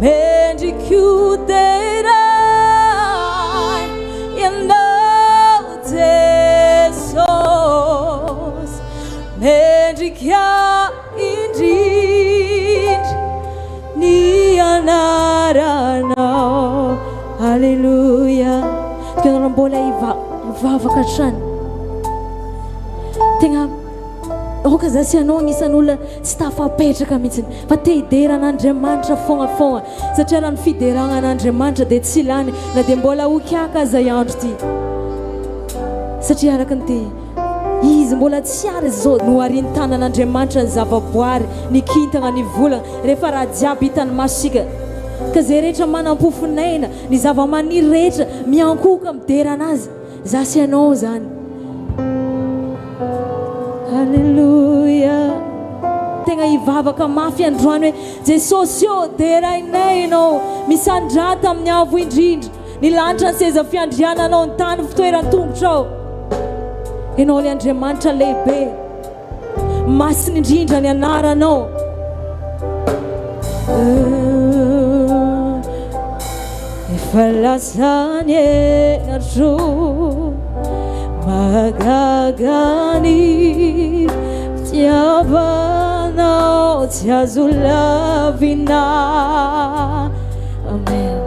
mendicuterai in Jesus mendica indeed nianarano. Hallelujah. Kaya bola ivavakatran tegna oka za sy anao agnisan'olona tsy tafapetraka mihitsiny fa te hideran'Andriamanitra fogna satria raha ny fideragnan'Andriamanitra dia tsy lany na dia mbola okiaka aza andro ty satria araka ny ty izy mbola tsy ary zao no ariny tanan'Andriamanitra ny zavaboary ny kintana ny volana rehefa raha jiaby hitany masika ka zay rehetra manam-pofinaina ny zava-maniry rehetra miankoka mideranazy za sy anao zany. Hallelujah. Tegna ivavaka mafy androany hoe Jesosy ô derainay ianao misandrata amin'ny avo indrindra ny lanitra ny seza fiandriananao ny tany fitoeran'ny tongotrao ianao le Andriamanitra lehibe masiny indrindra ny anaranao. Efa lasany enatro magagany fitiavanao tsy azo lavina. Amen.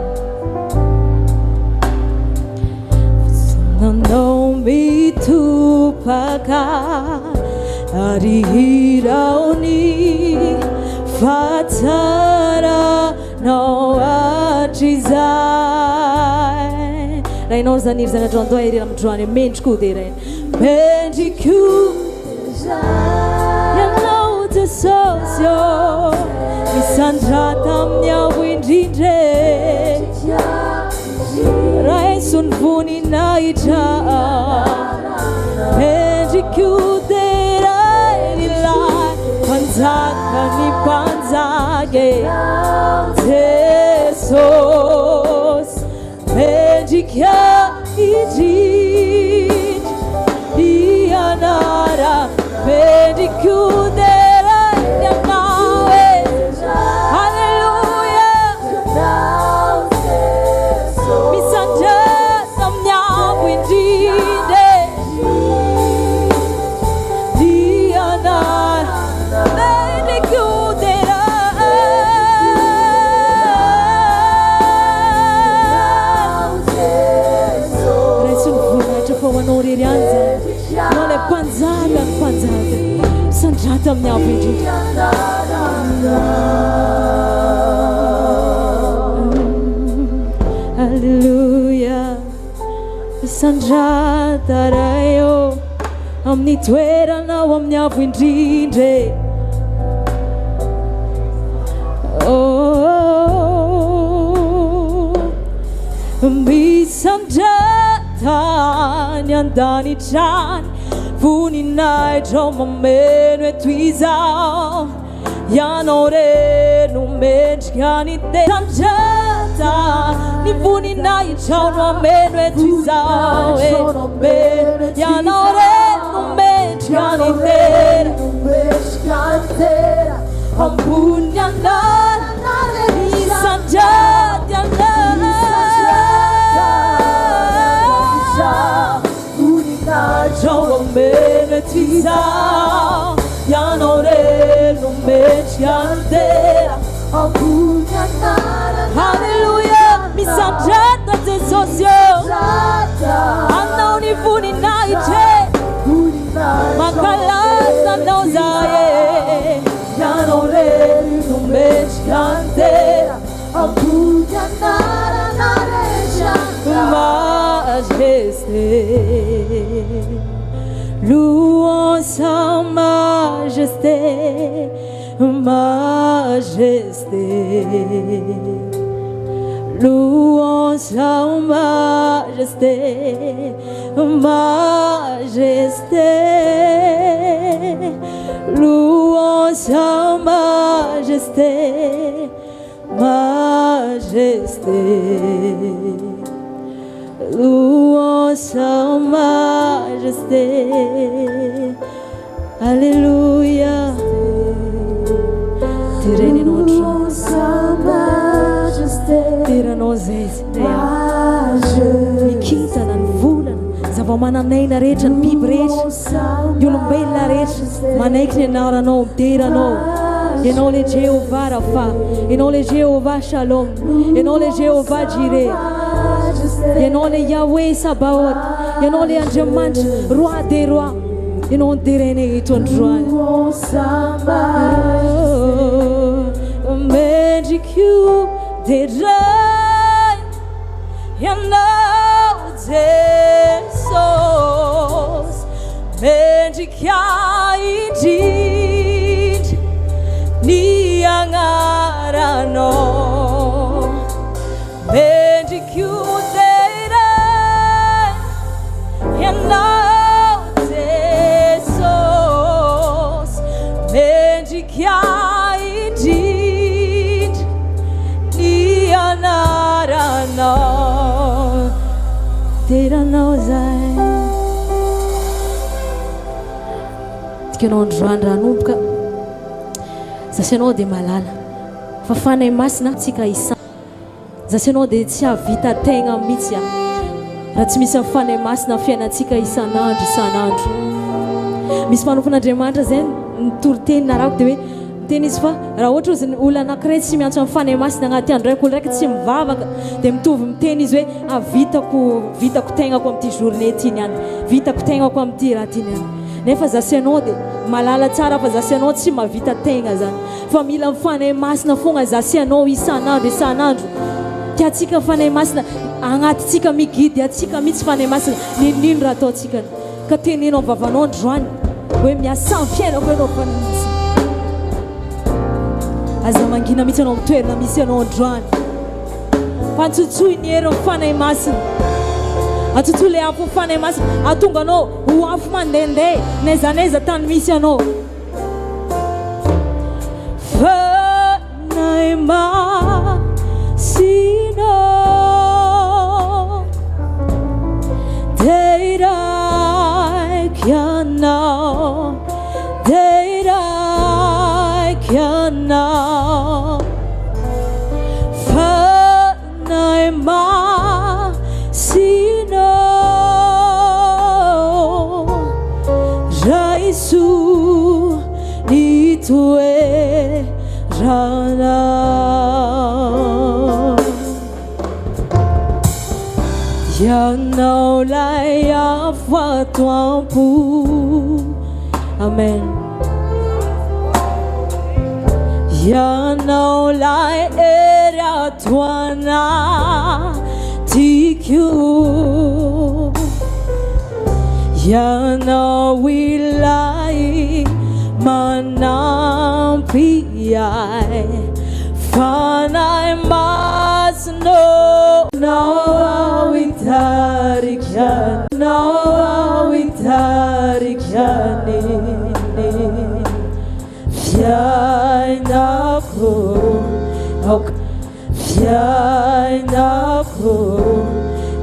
Nanao mitopaka ary hiraony fatsaranao hatrizay. Raha ianao zany iry zany androandoha iry amindroany mendriko derainy mendriko ianao Jesosy ô misandrata amin'ny avo indrindra raha esony voninahitra mendriko derainy lahy mpanjaka ny mpanjake Jesosy mendrika indrindra ianara mendrikuderainy anawe. Haleluya misandrata amin'ny avo indrindra ianara non è panzata, sandrata amin'ny avo indrindra. Alleluia sandrata raio amin'ny toeranao amin'ny avo indrindra. Misandrata ny andanitrany voninahitra mameno eto izao ianao reno mendrika ny tena sandrata ny voninahitra no mameno eto izao ianao reno mendrika ny tena ambony anara misandrata anara Joe mene tisa Yano re no mechante Hallelujah mi sanjata Jesosio Anna unifuni naiche Makalasa nozaye Yano re no mechante Majesté, louons sa majesté, majesté, louons sa majesté, majesté, louons sa majesté, majesté. Louons sa majesté. Alléluia. Louons sa majesté. Zava-mananaina rehetra, ny biby rehetra, ny olombelona rehetra, manaiky ny anaranao, mideranao. Ianao le Jéhovah Rapha, ianao le Jéhovah Shalom, ianao le Jéhovah Jireh, ianao le Yahweh Sabaoth, ianao le Andriamanitra, roi des rois. Ianao ny terenay eto androany. Mendrik'io deray ianao Jesus, mendrika indrindra ny agnaranao. Mendrik'io deray ianao Jesus, mendrika indrindra ny anaranao. Teranao zay tikanao androany ranomboka. Zasanao dia malala fa fanay masina tsika isa. Zasanao dia tsy havita tegna mihitsy raha tsy misy fanay masina fiainantsika isan'andro isan'andro. Misy mpanofon'Andriamanitra zay nitory-teny narako dia hoe teny izy fa raha ohatra ozy olona anankiray tsy miantso amin'ny fanay masina agnaty andro raiky, olo raiky tsy mivavaka dia mitovy miteny izy hoe vitako tegnako amin'ity journée ty niany, vitako tegnako amin'ity raha ty niany. Nefa zasanao dia malala tsara fa zasanao tsy mavita tegna zany, fa mila mifanay masina fogna zasanao isan'andro isan'andro. Tiatsika fanay masina agnatytsika migidy atsika mihitsy fanay masina ninino raha ataotsika. Ka teninao vavanao androany hoe miasa amin'ny fiainako ianao fanay masina. Aza mangina mihitsy anao mitoerana misy anao androany. Fantsotsoy ny hery fanay masina, atoto le afo fanay masina, atonga anao ho afo mandehandeha naizanaiza tany misy anao. Fanay masina deiraik ianao, deiraik ianao. Fanay masina raiso ny toerana. Ianao lay afo ato am-po. Amen. Ianao lay hery ato anatiko. Ianao ilay manampy ahy, fanay masina. Nao itarikani, nao itarikani, fiainako, fiainako,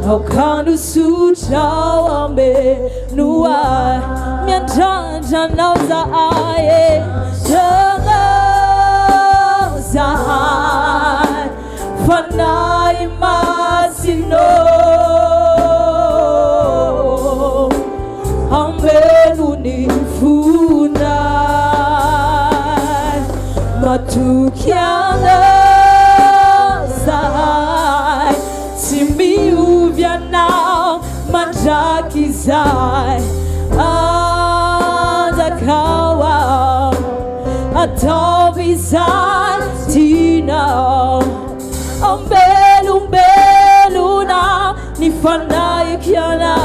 aukanosutra wambenu ai, miandrandranao zahay, janao zahay, fanay masino, ambenu ni funay, matukiana zahay, simiuvianao mandrakizay, andakawa atavizay tinao, ambeluna ni fanay kiana.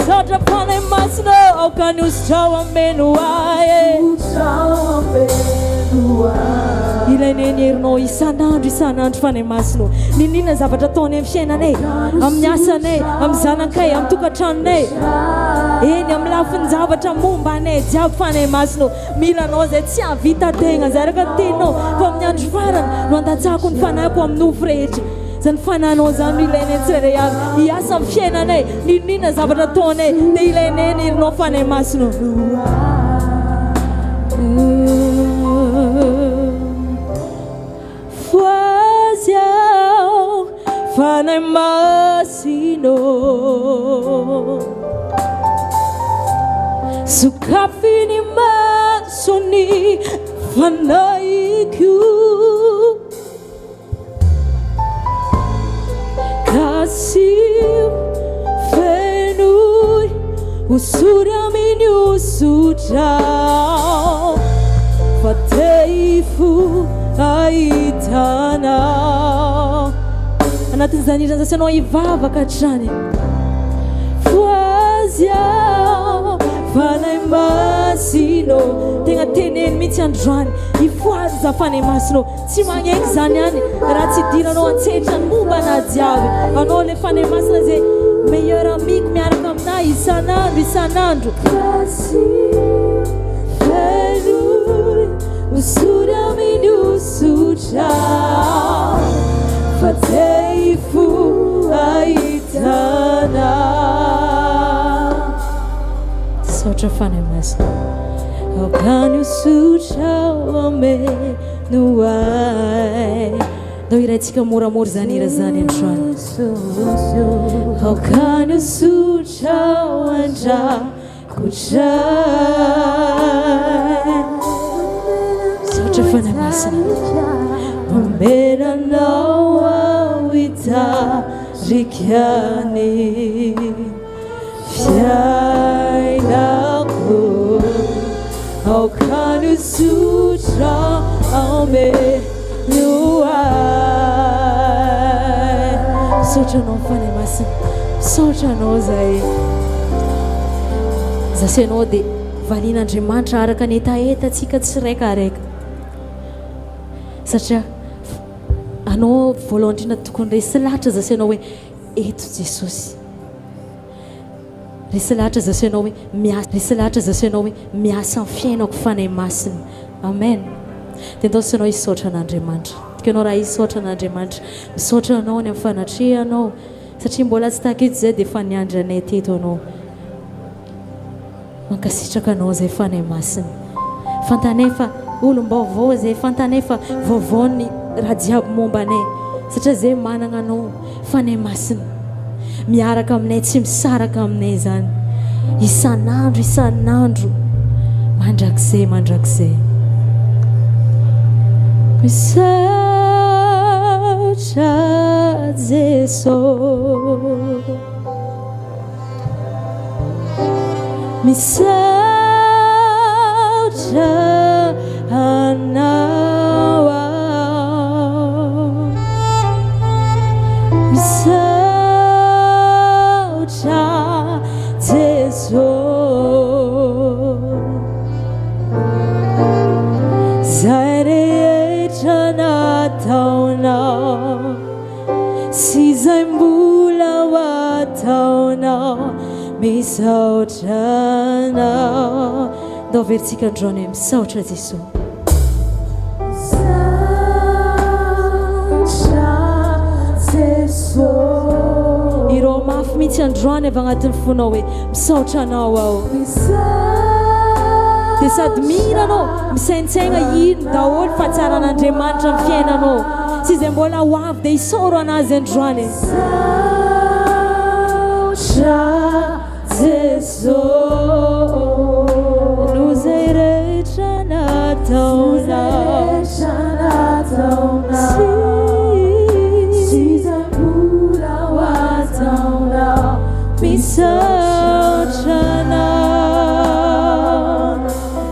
Satra panay masino aukanuschawa menuaye, uschawa menuaye. Ilay nenerinao isan'andro fanay masino. Ninina zavatra ataonay amin'ny fiainanay, amin'ny asanay, amin'ny zanakay, amin'ny tokantranonay, eny amin'ny lafiny zavatra momba anay jiaby fanay masino. Milanao zay tsy havita tegna zay araka teninao fa amin'ny andro farany no andatsahako ny fanayko amin'ny nofo rehetra. Zany fananao zany ilainay tsirairay avy hiasa amin'ny fiainanay. Ninina zavatra ataonay dia ilay nenerinao fanay masino. Fanay masino sokafiny masony fanaiko kasio fenoy usury aminy usutrao fa teifo ahitanao anatin'izany irany zasy anao hivavaka hatrany foaziao fanay masino tegna teneny mihitsy androany ifoazy za fanay masino tsy magneky zany any raha tsy diranao antsetrany momba na jiaby anao le fanay masina zay meilleur amico miaraka aminah isanandro feloy usury aminy usutrao fa teifo ahitana sotra fanay masina aokany usutrao ameno ay ndao irayntsika moramora zany ira zany androany aokany usutrao andrakotray sotra fanay masina mamberanao awitarikany fiainako aokany usutrao ameno ay sotranao fanay masina sotranao zay zasy anao dia valin'Andriamanitra araka ny etaetatsika tsiraikaraika satria anao voalohany indrindra tokony resy lahatra zasy anao hoe eto Jesosy resy lahatra zasy anao hoe miasa resy lahatra zasy anao hoe miasa amin'ny fiainako fanay masina amen dia ndao sy anao hisaotra an'Andriamanitra tikanao raha hisaotra an'Andriamanitra misaotra anao ny amin'ny fanatrehanao satria mbola tsy tahaka eto zay dia efa niandry anay teto anao mankasitraka anao zay fanay masina fantanay fa olom-baovao zay fantanay fa vaovaony raha jiaby momba anay satria zay manana anao fanay masina miaraka aminay tsy misaraka aminay zany isanandro mandrakizay misaotra Jesosy misaotra anao misaotra Jesosy zay rehetra nataonao sy zay mbola ho ataonao misaotra anao ndao veritsika androany hoe misaotra Jesosy ireo mafy mihitsy androany avy agnatin'ny fonao hoe misaotra anao ao dia sady mihira anao misaintsaigna ino daholo fahatsara'Andriamanitra amin'ny fiainanao sy izay mbola ho avy dia hisaoro anazy androany Jesosy no zay rehetra nataonao sy zay mbola ho ataonao misaotra anao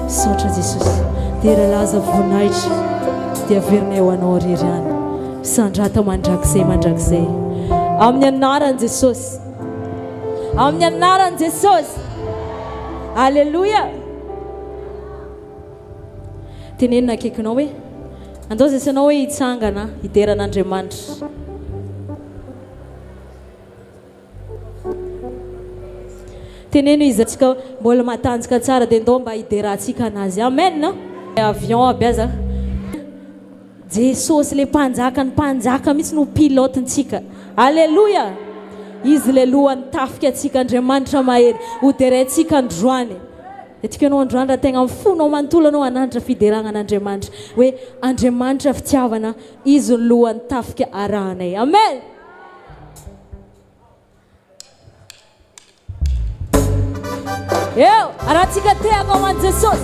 misaotra Jesosy dia rahalaza voninahitra dia averinay ho anao rirany misandrata mandrakizay amin'ny anaran'i Jesosy amin'ny anaran'i Jesosy alleluia tenenina akaikinao hoe andao zasy anao hoe hitsangana hideran'Andriamanitra teneno izy atsika mbola matanjaka tsara dia ndao mba hiderantsika anazy amen avion aby aza Jesosy le mpanjaka ny mpanjaka mihitsy no pilotentsika alleluia izy le lohany tafika atsika Andriamanitra mahery hoderaintsika androany dia tikanao androany raha tegna mifonao manontolo anao hananatra fideragnan'Andriamanitra hoe Andriamanitra fitiavana izy ny lohany tafika arahanay amen eo aratsika teako hoan'i Jesosy.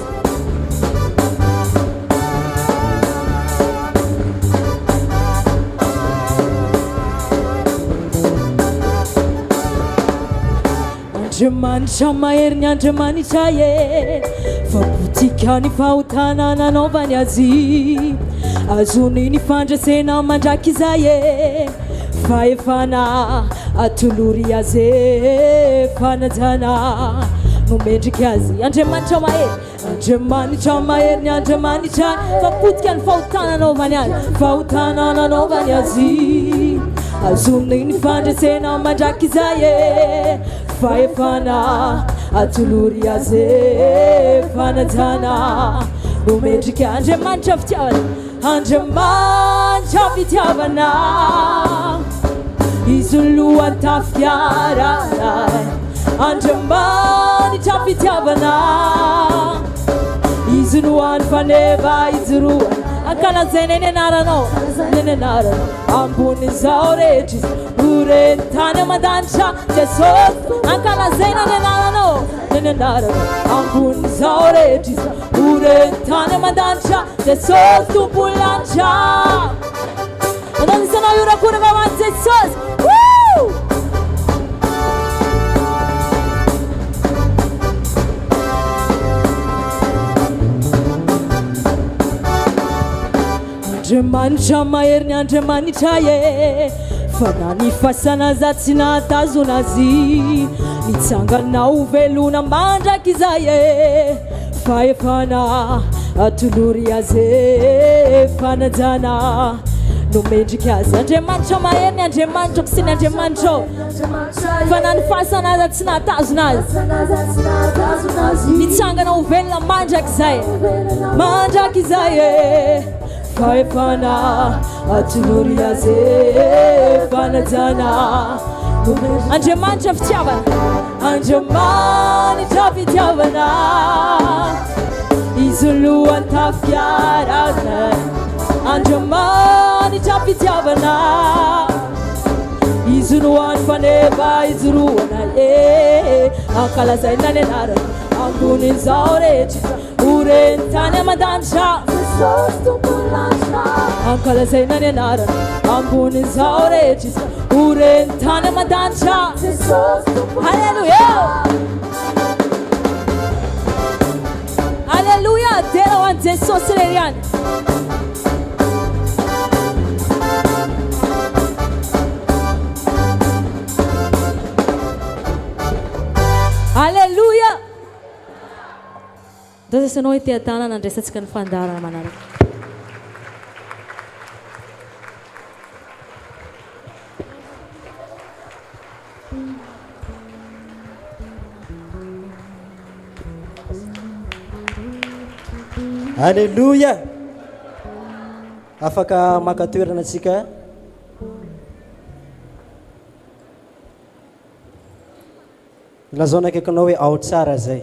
Andriamanitra mahery ny Andriamanitra e, fapotika ny fahotana nanaovany azy, azony ny fandraisena mandraky izay e, faefana atolory azy e, fanajana nomendriky azy. Andriamanitra mahery, Andriamanitra mahery ny Andriamanitra, fapotika ny fahotana nanaovany azy, fahotana nanaovany azy, azony ny fandraisena mandraky izay e, faefana atolory azy fanajana nomendriky. Andriamanitra fitiavana, Andriamanitra fitiavana, izy lohan'ny tafiarana. Andriamanitra fitiavana, izy lohan'ny faneva ijoroana. Ankalazaina eny anaranao, eny anaranao ambonin'izao rehetra izy oreny tany aman-danitra Jesosy. Ankalazaina eny anaranao, eny anaranao ambonin'izao rehetra izy oreny tany aman-danitra Jesosy tompony lanitra. Anao isanao iorakorana hoan'i Jesosy. Andriamanitra mahery ny Andriamanitra e, fa na ny fasana za tsy nahatazona azy, nitsangana velona mandraky izay e, faefana atolory azy fanajana nomendriky azy. Andriamanitra mahery ny Andriamanitra sy ny Andriamanitra, fa na ny fasana za tsy nahatazona azy, nitsangana velona mandraky izay e, faefana atolory azy fanajana. Andriamanitra fitiavana, Andriamanitra fitiavana, izy lohan'ny tafiarana. Andriamanitra fitiavana, izy lohan'ny faneva ijoroana e, ankalazaina ny anarana ambonin'izao rehetra oreny tany aman-danitra. Ankalazaina ny anarana ambonin'izao rehetra izy oreny tany aman-danitra. Halleluja, halleluja, dera hoan'i Jesosy irery ihany. Halleluja. Ndio sasa noi tia-tanana nandraisantsika ny fandarana manaraka. Halleluja. Afaka maka toerana antsika. Lazona akaikinao hoe ao tsara zay.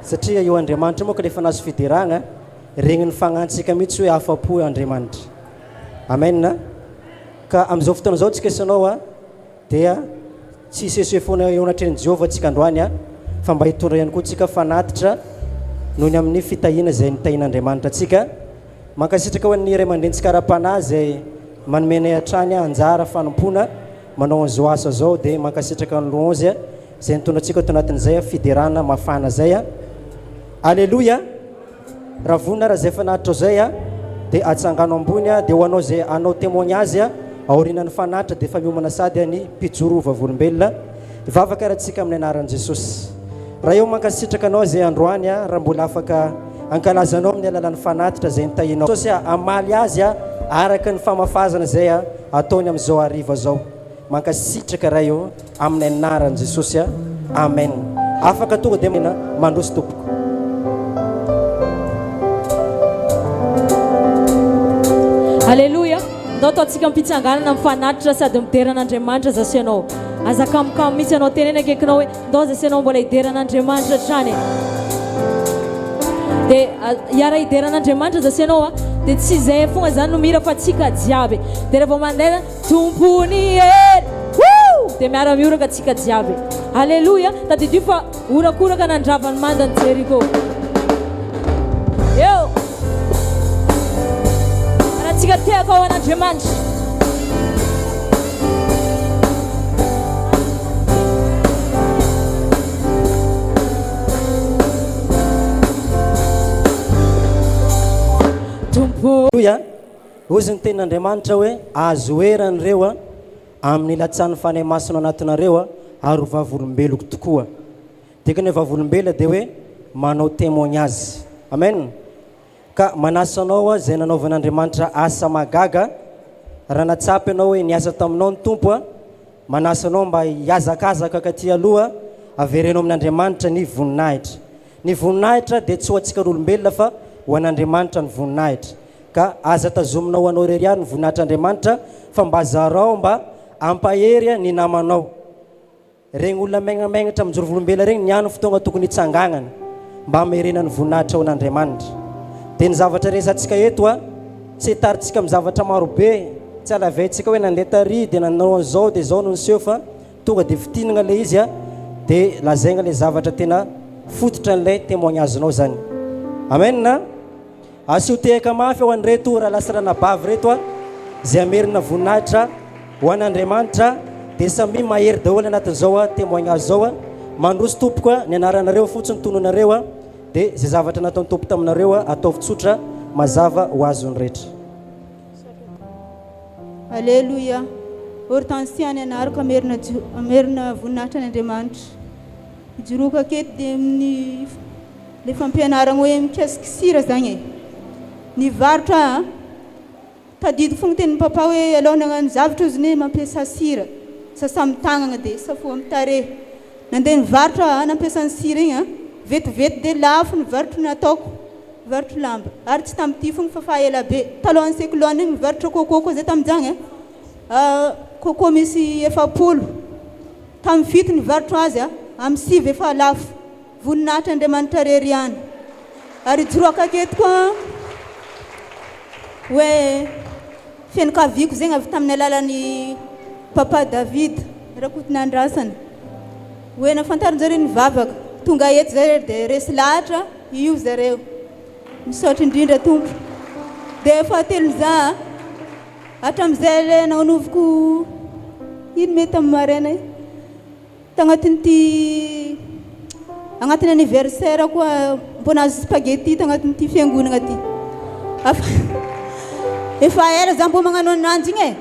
Satria io Andriamanitra moa ka rehefa nazo fidiragna, regny ny fagnantsika mihitsy hoe afa-po Andriamanitra. Amen. Ka amin'izao fotoana izao tsika isanao dia tsy hisehoseho foana eo anatreny Jehova tsika androany fa mba hitondra ihany koa tsika fanatitra noho ny amin'ny fitahina izay nitahin'Andriamanitra atsika. Mankasitraka ho an'ny ray aman-drentsika ara-panahy izay manomenay hatrany anjara fanompona manao an'izao asa zao, dia mankasitraka ny louange izay nitondra antsika ato anatin'izay fidirana mafana zay. Alleluia. Raha vonina raha zay fanatitra zay dia atsangano ambony dia ho anao zay anao témoignage aorianan'ny fanatitra dia famiomana sady ny mpijoro vavolombelona ivavaka rahantsika amin'ny anaran'i Jesosy. Raha eo mankasitraka anao zay androany raha mbola afaka ankalazanao amin'ny alalan'ny fanatitra zay nitahinao Jesosy amaly azy araka ny famafazana zay ataony amin'izao hariva zao. Mankasitraka raha eo amin'ny anaran'i Jesosy. Amen. Afaka tonga dia mandroso tompoko. Halleluja. Ndao ataontsika mpitsanganana amin'ny fanatitra sady mideran'Andriamanitra zasy ianao. Azakamokamo mihitsy ianao teneny akaikinao hoe ndao zasy ianao mbola hideran'Andriamanitra hatrany. Dia hiara hideran'Andriamanitra zasy ianao dia tsy izay fogna zany no mira fa tsika jiaby. Dia rehefa mandeha tompony hery. dia miara-mioraka antsika jiaby alleloia tadidio fa orakoraka nandravany mandany jeriko eo anantsika teako ao an'andriamanitra Alleluia. Ozy ny tenin'Andriamanitra hoe azo eran'ireo amin'ny latsany fanahy masina anatinareo ary ho vavolombeloko tokoa. Dikany vavolombela dia hoe manao témoignage. Amen. Ka manasanao zay nanaovan'Andriamanitra asa magaga raha natsapy ianao hoe niasa taminao ny tompo manasanao mba hiazakazaka katy aloha averenao amin'Andriamanitra ny voninahitra. Ny voninahitra dia tsy ho antsikanolombelona fa ho an'Andriamanitra ny voninahitra. Ka aza tazominao anao rery ihany ny voninahitr'Andriamanitra fa mba zarao mba ampahery ny namanao. Regny olona megnamegnatra amin'izao volombela regny niany fotoagna tokony hitsangagnana mba hamerenana ny voninahitra ao an'Andriamanitra. Dia ny zavatra resantsika eto tsy hitaritsika amin'ny zavatra marobe, tsy alaventsika hoe nandeha tary dia nanao an'izao dia izao no niseho fa tonga dia fitinana ilay izy dia lazaigna ilay zavatra tena fototra n'ilay témoignagenao zany. Amen na asio tehaka mafy ao an'ireto raha lasarana bavy reto zay amerina voninahitra ho an'Andriamanitra dia samy mahery daholo anatin'izao témoignage zao mandroso tompoko ny anaranareo fotsiny tononareo dia zay zavatra nataony tompo taminareo ataovy tsotra mazava ho azony rehetra. Alleluia. Hortensiany anarako amerina voninahitra an'Andriamanitra. Ijoroka aketo dia amin'ny le fampianarana hoe mikasiky sira zany ny varotra tadidy fogna tenin'ny papa hoe alao nagnano zavatra izy ne mampiasa sira sasa amin'ny tagnana dia safo amin'ny tarehy nandeha nivarotra nampiasany sira igny vetivety dia lafo ny varotro nataoko varotro lamba ary tsy tamin'ity fogna fa fahaela be talohan'ny sekolohany igny mivarotra coco koa zay tamin'izany coco misy 7 tamin'ny fito ny varotro azy amin'ny 6 efa lafo voninahitra Andriamanitra rery ihany ary ijoroaka aketo koa hoe fianakaviako zegny avy tamin'ny alalan'ny papa David rakotin'andrasany hoe nafantarin-jareo ny vavaka tonga eto zareo dia resy lahatra io zareo misaotra indrindra tompo dia fahatelo za hatramin'izay le nanovoko ino mety amin'ny maraina tagnatin'ity agnatin'ny anniversaire koa mbo nahazo spaghetti tagnatin'ity fiangonana ty efa ela za mbo magnano ananjy igny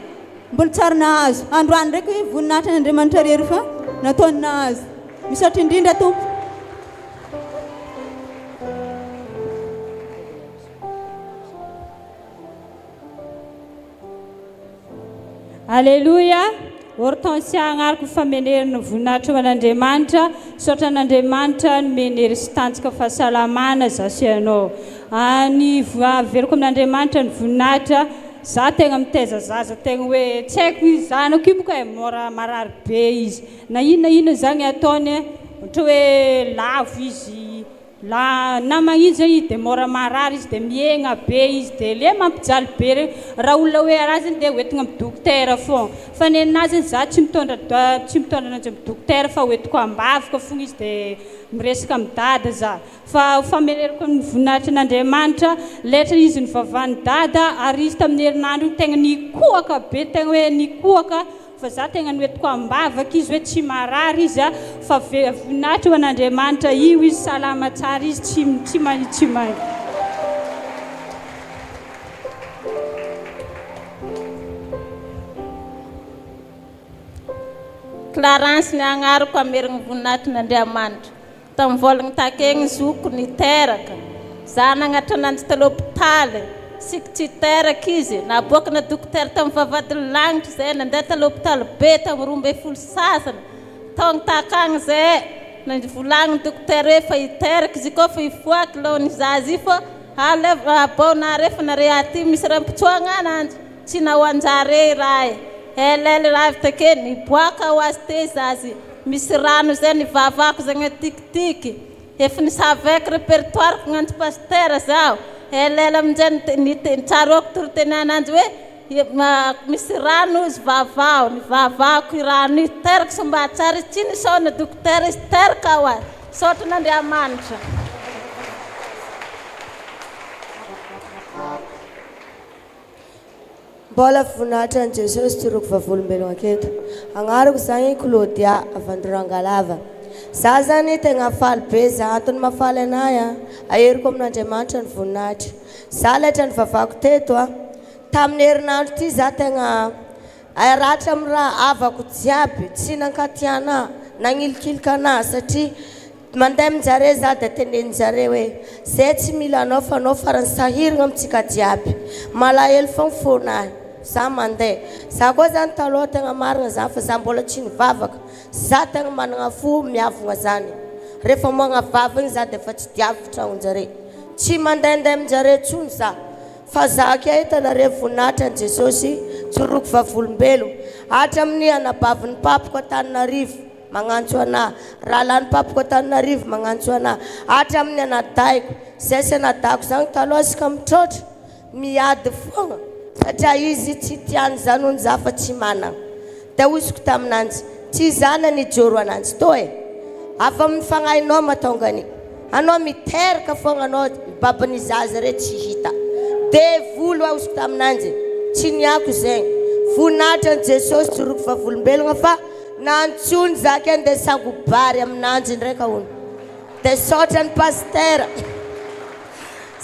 mbola tsara nahazo androany ndraiky voninahitra n'Andriamanitra rery fa nataony nahazo misaotra indrindra tompo. Alleluia. Hortensia agnarako famenerina voninahitra ho an'Andriamanitra saotra an'Andriamanitra nomenery sy tanjaka fahasalamana zasianao ny averiko amin'Andriamanitra ny voninahitra za tegna mitaiza zaza tegna hoe tsy haiko izy zanako io boka mora marary be izy na inona zany ataony ohatra hoe lavo izy na magn'izy izy dia mora marary izy dia miegna be izy dia le mampijaly be regny raha olona hoe araziny dia hoentina amin'ny dokotera foana fa ny aminazy za tsy mitondra ananjy amin'ny dokotera fa hoentiko ambavika fogna izy dia miresaka amin'ny dada za fa fameneriko ny voninahitra n'Andriamanitra letra izy ny vavany dada ary izy tamin'ny herinandro tegna nikoaka be tegna hoe nikoaka fa za tegna noentiko ambavaka izy hoe tsy marary izy fa voninahitra ho an'Andriamanitra io izy salama tsara izy tsy magnitsy Clarence ny agnarako amerina voninahitra n'Andriamanitra tamin'ny volagny takegny zoko niteraka za nagnatra ananjy ta l'hôpitaly siky tsy teraka izy naboaka na dokotera tamin'ny vavady lagnitra zay nandeha ta l'hôpitaly be tamin'ny 12 sasany taogny takagny zay volagny dokotera hoe fa hiteraka izy koa fa hifoaky laony zazy fa abao refa nare aty misy raha mpitsoagna ananjy tsy nahoanjare raha elely raha avy take niboaka ho azy te zazy misy rano zay nivavako zagny tikitiky efa nisavaiky répertoire ko gnantsy pasteur zao elely amin'izay nitsaroko toroteny ananjy hoe misy rano izy vavao, ny vavako i rano io teraka sy mba tsara izy tsy nisaona dokotera izy teraka ao azy saotra n'Andriamanitra. Mbola voninahitran' Jesosy tsoroko vavolombelogna aketo. Agnarako zany Claudia avy Androrangalava. Za zany tegna faly be za antony mafaly anahy aheriko amin'Andriamanitra ny voninahitra. Za laitra ny vavako teto tamin'ny herinandro ty za tegna aratra amin'ny raha avako jiaby tsy nankatiana nagnilikilika anahy satria mandeha aminjare za dia teneninjare hoe zay tsy mila anao fa anao farany sahiragna amintsika jiaby malahelo fogna fonahy za mandeha za koa zany taloha tegna marina za fa za mbola tsy nivavaka za tegna manana fo miavogna zany rehefa magnavava igny za dia efa tsy diavitra onjare tsy mandehandeha aminjare tsony za fa za ke hitanare voninahitran'i Jesosy tsoroko vavolombelo hatramin'ny anabavin'ny papako Antananarivo magnantso anahy raha lany papako Antananarivo magnantso anahy hatramin'ny anadaiko zay sy anadako zany taloha sika mitrôtra miady fogna satria izy tsy tiany zanony za fa tsy manana dia osiko taminanjy tsy zana nijoro ananjy to afa amin'ny fagnahinao matongany anao miteraka fogna anao baban'ny zaza re tsy hita dia volo osiko taminanjy tsy niako zegny voninahitran'i Jesosy tsoroko vavolombelogna fa nantsony za ke andeha sangobary aminanjy ndraika ono dia saotra ny pastera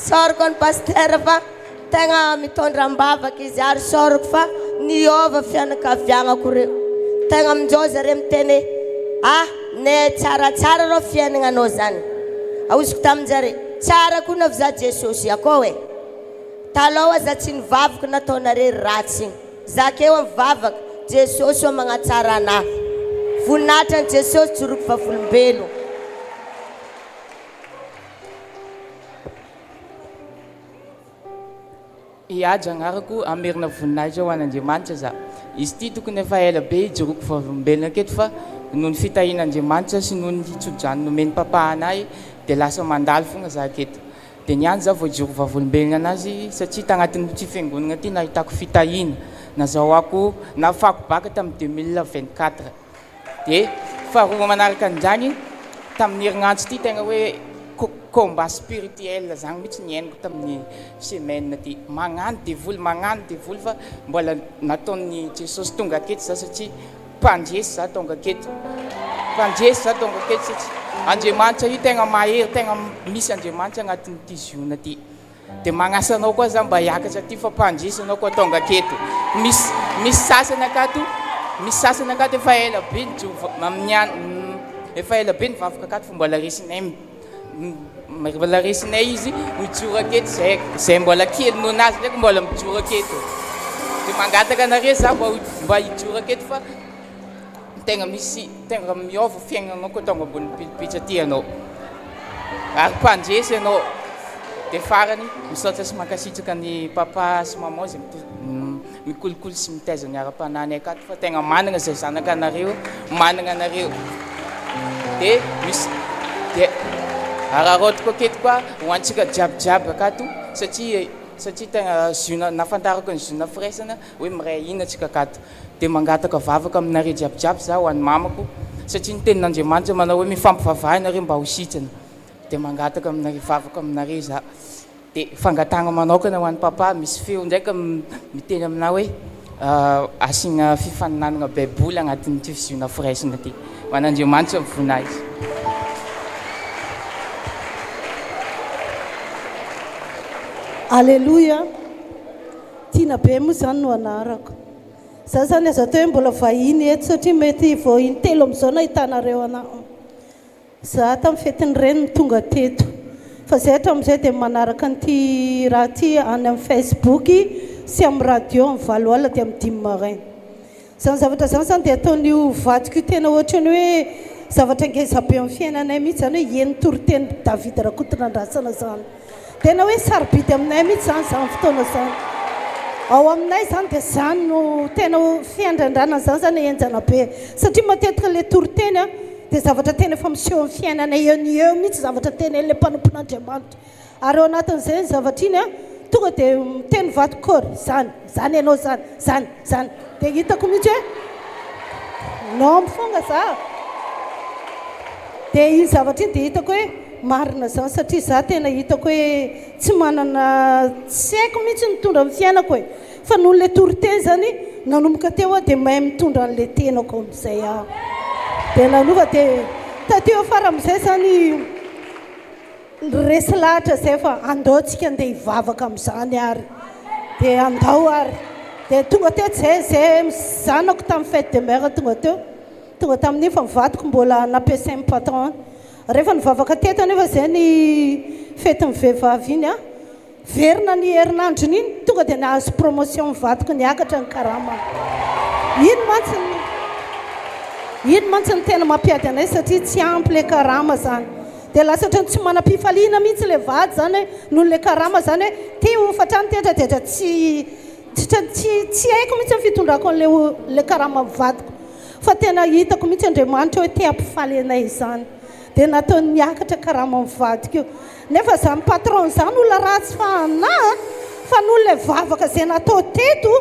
soroko ny pastera fa tegna mitondra mbavaka izy ary soroko fa niova fianakaviagnako reo tegna aminjao zare miteny ne tsaratsara rao fiainagnanao zany aosiko taminjare tsara koa navy za Jesosy akao taloha za tsy nivavaka nataonare ratsy igny za keo mivavaka Jesosy o magnatsara anahy voninahitran'i Jesosy tsoroko vavolombelo. Iady agnarako amerina voninahitra ho an'Andriamanitra za izy ty tokony efa ela be ijoroko vavolombelona aketo fa noho ny fitahian'Andriamanitra sy noho ny tsodrano nomeny papa anahy dia lasa mandalo fogna za aketo dia niany za vao ijoro vavolombelona anazy satria tagnatin'ny ty fiangonana ty nahitako fitahina nazahoako nafako baka tamin'ny 2024 dia faharoa manaraka an'izany tamin'ny herinandro ty tegna hoe combat spirituel zany mihitsy niainako tamin'ny semaine ty magnano devoly fa mbola nataon'ny Jesosy tonga aketo za satria mpandresy za tonga aketo satria Andriamanitra io tegna mahery tegna misy Andriamanitra agnatin'ity ziona ty dia magnasa anao koa za mba hiakatra ty fa mpandresy anao koa tonga aketo misy sasany akato efa ela be efa ela be nivavaka akato fa mbola resinay izy mijoro aketo zay mbola kely noho anazy ndraiky mbola mijoro aketo dia mangataka anare za mba hijoro aketo fa tegna miova fiaignanao koa tonga ambony pilipitra ty anao ary mpandresy anao dia farany misaotra sy mankasitraka ny papa sy mama zay mikolokolo sy mitaiza ny ara-panany akato fa tegna manana zay zanaka anareo manana anareo dia ararotiko aketo koa hoantsika jiabijiaby akato satria tegna ziona nafantarako ny ziona firaisana hoe miray inatsika akato dia mangataka vavaka aminare jiabijiaby za ho an'ny mamako satria ny tenin'Andriamanitra manao hoe mifampivavaha ianareo mba ho sitrana dia mangataka aminare vavaka aminare za dia fangatagna manokana ho an'ny papa misy feo ndraika miteny amina hoe asigna fifaninanana baiboly agnatin'ity ziona firaisana ty ho an'Andriamanitra mivona izy. Aleluia tiana be moa zany no anarako za zany aza teo hoe mbola vahiny eto satria mety vao intelo amin'izao nahitanareo anahy za tamin'ny fetin'ny reniny tonga teto fa zay hatramin'izay dia manaraka an'ity raha ty any amin'ny Facebook sy amin'ny radio amin'ny 7 alina dia amin'ny 5 maraina zany zavatra zany dia ataon'io vadiko io tena ohatrany hoe zavatra ngeza be amin'ny fiainanay mihitsy zany hoe eny toriteny Davida Rakotonandrasana zany tena hoe sarobidy aminay mihitsy zany zany fotoana zany ao aminay zany dia zany no tena fiandrandrana zany enjana be satria matetika le toriteny dia zavatra tena efa miseho amin'ny fiainanay eo mihitsy zavatra tena le mpanompon'Andriamanitra ary ao anatin'izay zavatra iny tonga dia miteny vato-kory zany ianao zany dia hitako mihitsy hoe nombo fonga za dia iny zavatra iny dia hitako hoe marina zany satria za tena hitako hoe tsy manana tsy haiko mihitsy nitondra amin'ny fiainako hoe fa noho le toriteny zany nanomboka teo aho dia mahay mitondra an'le tenako amin'izay aho dia nanova dia tateo afara amin'izay zany resy lahatra zay fa andaotsika andeha hivavaka amin'izany ary dia andao ary dia tonga teo zay zanako tamin'ny fête de mère tonga tamin'iny fa mivadiko mbola nampiasain'ny patron rehefa nivavaka teto nefa zay ny fety ny vehivavy iny a verina ny herinandrony iny tonga dia nahazo promotion mivadiko niakatra ny karama iny mantsy ny tena mampiady anay satria tsy ampy le karama zany dia lasa ohatrany tsy manam-pifaliana mihitsy le vady zany noho le karama zany hoe ty hofatrany tetratetra tsy haiko mihitsy ny fitondrako an'le karama mivadiko fa tena hitako mihitsy Andriamanitra hoe te ampifaly anay zany dia natao niakatra karama mivadiko io nefa zany patron zany olona ratsy fa anahy fa noho le vavaka zay natao teto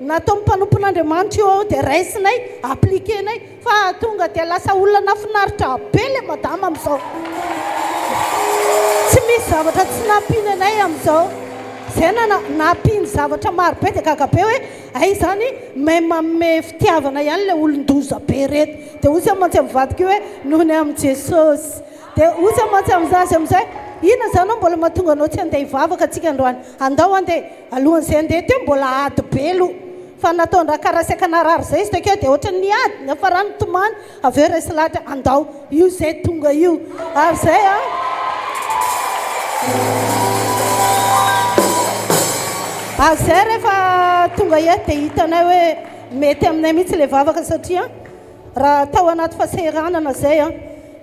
natao mimpanompon'Andriamanitra io dia raisinay appliquenay fa tonga dia lasa olona nafinaritra be le madama amin'izao tsy misy zavatra tsy nampiana anay amin'izao zay nampiny zavatra maro be dia kakabe hoe ay zany may manome fitiavana ihany le olon-doza be reto dia ozy amantsy mivadika io hoe nohony amin'ny Jesosy dia ozy amantsy amin'zazy amin'izay ina zany ao mbola mahatonga anao tsy andeha hivavaka atsika androany andao andeha alohan'izay andeha teo mbola ady belo fa nataondraha karasekanarary zay izy takeo dia ohatra ny ady ny afarany tomany avy eo resy lahatra andao io zay tonga io ary zay a ary zay rehefa tonga eo dia hitanay hoe mety aminay mihitsy le vavaka satria raha tao anaty fahaseranana zay a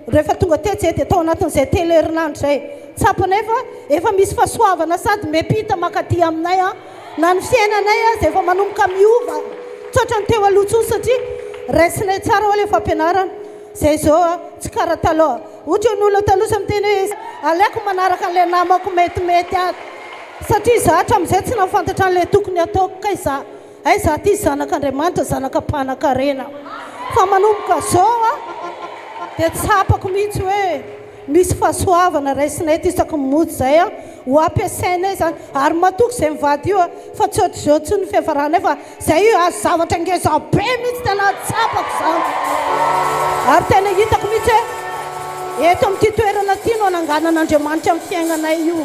rehefa tonga tetsy zay dia tao anatin'izay telo herinandro zay tsapanefa efa misy fahasoavana sady mepita makaty aminay a na ny fiainanay a zay efa manomboka miova tsotra ny teo alohatsony satria raisinay tsara ho le fampianarana zay zao a tsy karaha taloha ohatra hoe n'olona taloha miteny hoe aleoko manaraka an'le namako metimety ato satria za hatramin'izay tsy nafantatra an'le tokony ataoko kay za ay za ty zanak'Andriamanitra zanaka-panan-karena fa manomboka zao a dia tsapako mihitsy hoe misy fahasoavana raisinay ty isaky mimotsy zay a ho ampiasainay zany ary matoky zay mivady io a fa tsy ohatra zao tsy ny fihavarana fa zay io azo zavatra ngeza be mihitsy tena tsapako zany ary tena hitako mihitsy hoe eto amin'ity toerana ty no ananganan'Andriamanitra amin'ny fiainanay io